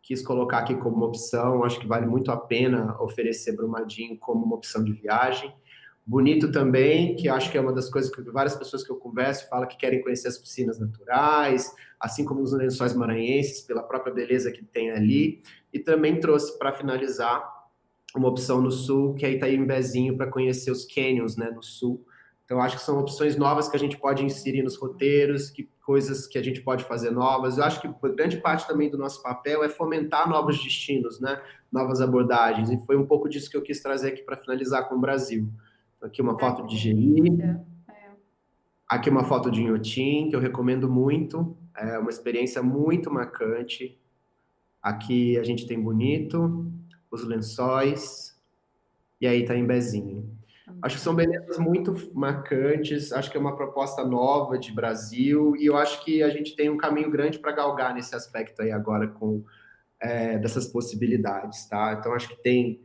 quis colocar aqui como uma opção. Acho que vale muito a pena oferecer Brumadinho como uma opção de viagem. Bonito também, que acho que é uma das coisas que várias pessoas que eu converso falam que querem conhecer as piscinas naturais, assim como os Lençóis Maranhenses, pela própria beleza que tem ali. E também trouxe, para finalizar, uma opção no sul, que é Itaimbezinho, para conhecer os canyons, né, no sul. Então, acho que são opções novas que a gente pode inserir nos roteiros, coisas que a gente pode fazer novas. Eu acho que grande parte também do nosso papel é fomentar novos destinos, né, novas abordagens, e foi um pouco disso que eu quis trazer aqui para finalizar com o Brasil. Então, aqui uma foto de Jeri, aqui uma foto de Inhotim, que eu recomendo muito, é uma experiência muito marcante. Aqui a gente tem Bonito, Os Lençóis e aí Itaimbezinho. Acho que são belezas muito marcantes, acho que é uma proposta nova de Brasil e eu acho que a gente tem um caminho grande para galgar nesse aspecto aí agora com dessas possibilidades, tá? Então acho que tem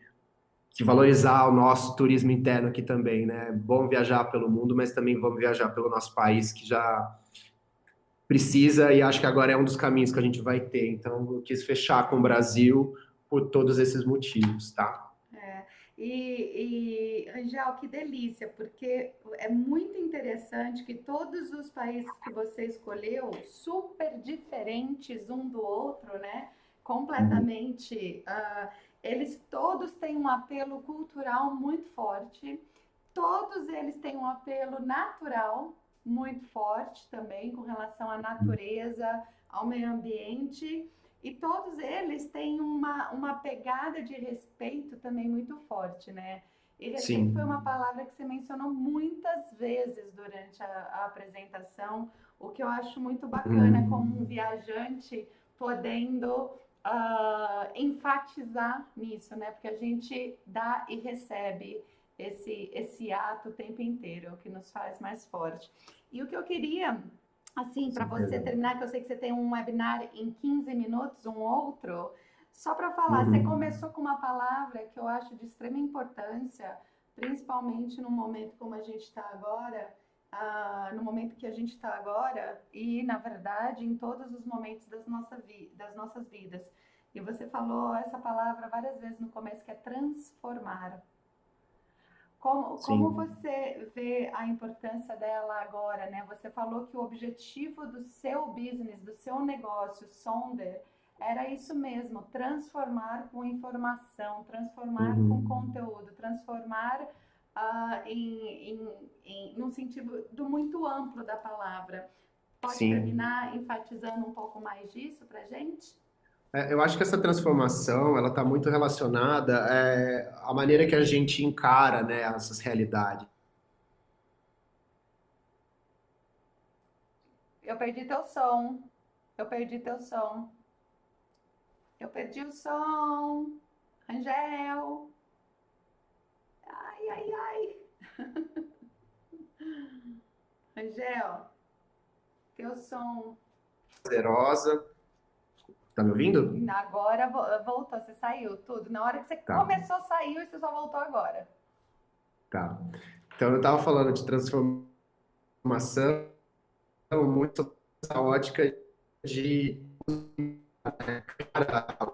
que valorizar o nosso turismo interno aqui também, né? Bom viajar pelo mundo, mas também vamos viajar pelo nosso país que já precisa e acho que agora é um dos caminhos que a gente vai ter. Então eu quis fechar com o Brasil por todos esses motivos, tá? É, Angel, que delícia, porque é muito interessante que todos os países que você escolheu, super diferentes um do outro, né? Uhum. Completamente, eles todos têm um apelo cultural muito forte, todos eles têm um apelo natural muito forte também com relação à natureza, ao meio ambiente. E todos eles têm uma pegada de respeito também muito forte, né? E respeito foi uma Sim, palavra que você mencionou muitas vezes durante a apresentação, o que eu acho muito bacana como um uhum. viajante podendo enfatizar nisso, né? Porque a gente dá e recebe esse ato o tempo inteiro, o que nos faz mais forte. E o que eu queria assim, Com para você certeza. terminar, que eu sei que você tem um webinar em 15 minutos, um outro, só para falar, você Uhum. começou com uma palavra que eu acho de extrema importância, principalmente no momento como a gente está agora, no momento que a gente está agora, e na verdade em todos os momentos das nossas vidas. E você falou essa palavra várias vezes no começo, que é transformar. Como Sim. você vê a importância dela agora, né? Você falou que o objetivo do seu business, do seu negócio, Sonder, era isso mesmo, transformar com informação, transformar com Uhum. conteúdo, transformar num sentido do muito amplo da palavra. Pode Sim. terminar enfatizando um pouco mais disso para gente? Eu acho que essa transformação, ela está muito relacionada à maneira que a gente encara, né, essas realidades. Eu perdi teu som, eu perdi teu som, eu perdi o som, Angel. Ai, ai, ai. Angel, teu som. Poderosa. Tá me ouvindo? Agora voltou, você saiu tudo. Na hora que você Tá, começou, saiu e você só voltou agora. tá. Então eu estava falando de transformação muito essa ótica de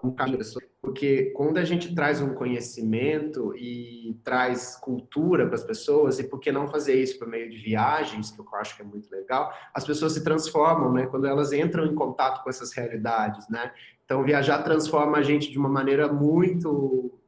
um caminho, porque quando a gente traz um conhecimento e traz cultura para as pessoas, e por que não fazer isso por meio de viagens, que eu acho que é muito legal, as pessoas se transformam, né, quando elas entram em contato com essas realidades, né? Então viajar transforma a gente de uma maneira muito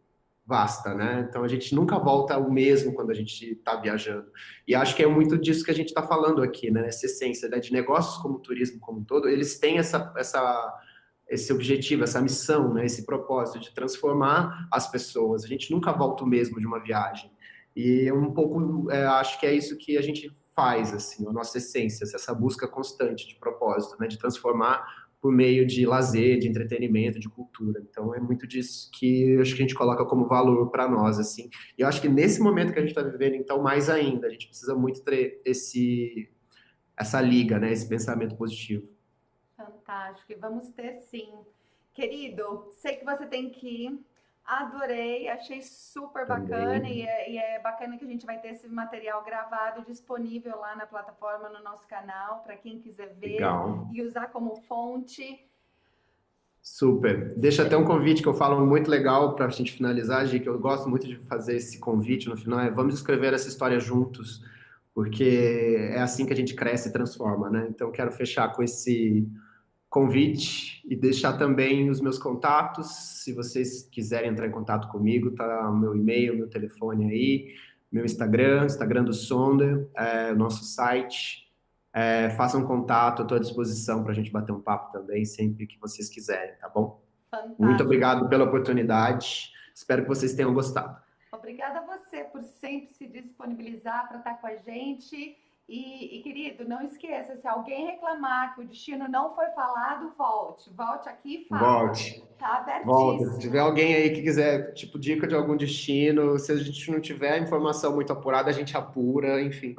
vasta, né? Então a gente nunca volta o mesmo quando a gente está viajando. E acho que é muito disso que a gente está falando aqui, né? Essa essência, né? De negócios como o turismo como um todo, eles têm esse objetivo, essa missão, né? Esse propósito de transformar as pessoas. A gente nunca volta o mesmo de uma viagem. E um pouco, acho que é isso que a gente faz, assim, a nossa essência, essa busca constante de propósito, né? De transformar por meio de lazer, de entretenimento, de cultura. Então é muito disso que eu acho que a gente coloca como valor para nós, assim. E eu acho que nesse momento que a gente está vivendo, então mais ainda, a gente precisa muito ter essa liga, né? Esse pensamento positivo. Fantástico. E vamos ter sim. Querido, sei que você tem que ir. Adorei, achei super bacana Também e é bacana que a gente vai ter esse material gravado disponível lá na plataforma, no nosso canal, para quem quiser ver legal. e usar como fonte. Super. Deixa até um convite que eu falo muito legal para a gente finalizar, Gi, que eu gosto muito de fazer esse convite no final, vamos escrever essa história juntos, porque é assim que a gente cresce e transforma, né? Então, quero fechar com esse convite e deixar também os meus contatos. Se vocês quiserem entrar em contato comigo, tá o meu e-mail, meu telefone aí, meu Instagram, Instagram do Sonder, nosso site. Façam contato, eu estou à disposição para a gente bater um papo também, sempre que vocês quiserem, tá bom? Muito Fantástico. obrigado pela oportunidade. Espero que vocês tenham gostado. Obrigada a você por sempre se disponibilizar para estar com a gente. Querido, não esqueça, se alguém reclamar que o destino não foi falado, volte. Volte aqui e fala. Volte. Tá Volta. Se tiver abertíssimo. alguém aí que quiser, tipo, dica de algum destino, se a gente não tiver informação muito apurada, a gente apura, enfim.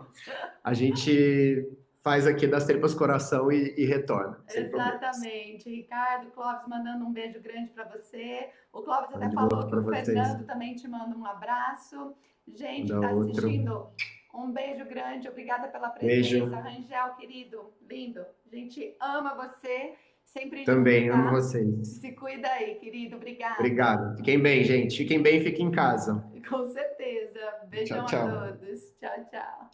A gente faz aqui das tripas coração e retorna, sem problemas. Exatamente. Ricardo, Clóvis mandando um beijo grande para você. O Clóvis até Mande falou outro que para o vocês. Fernando também te manda um abraço. Gente que Manda está outro. assistindo, um beijo grande. Obrigada pela presença. Beijo. Rangel, querido, lindo. A gente ama você. Sempre junto, Também amo tá? vocês. Se cuida aí, querido. Obrigada. Obrigado. Fiquem bem, gente. Fiquem bem e fiquem em casa. Com certeza. Tchau, Beijão a tchau. todos. Tchau, tchau.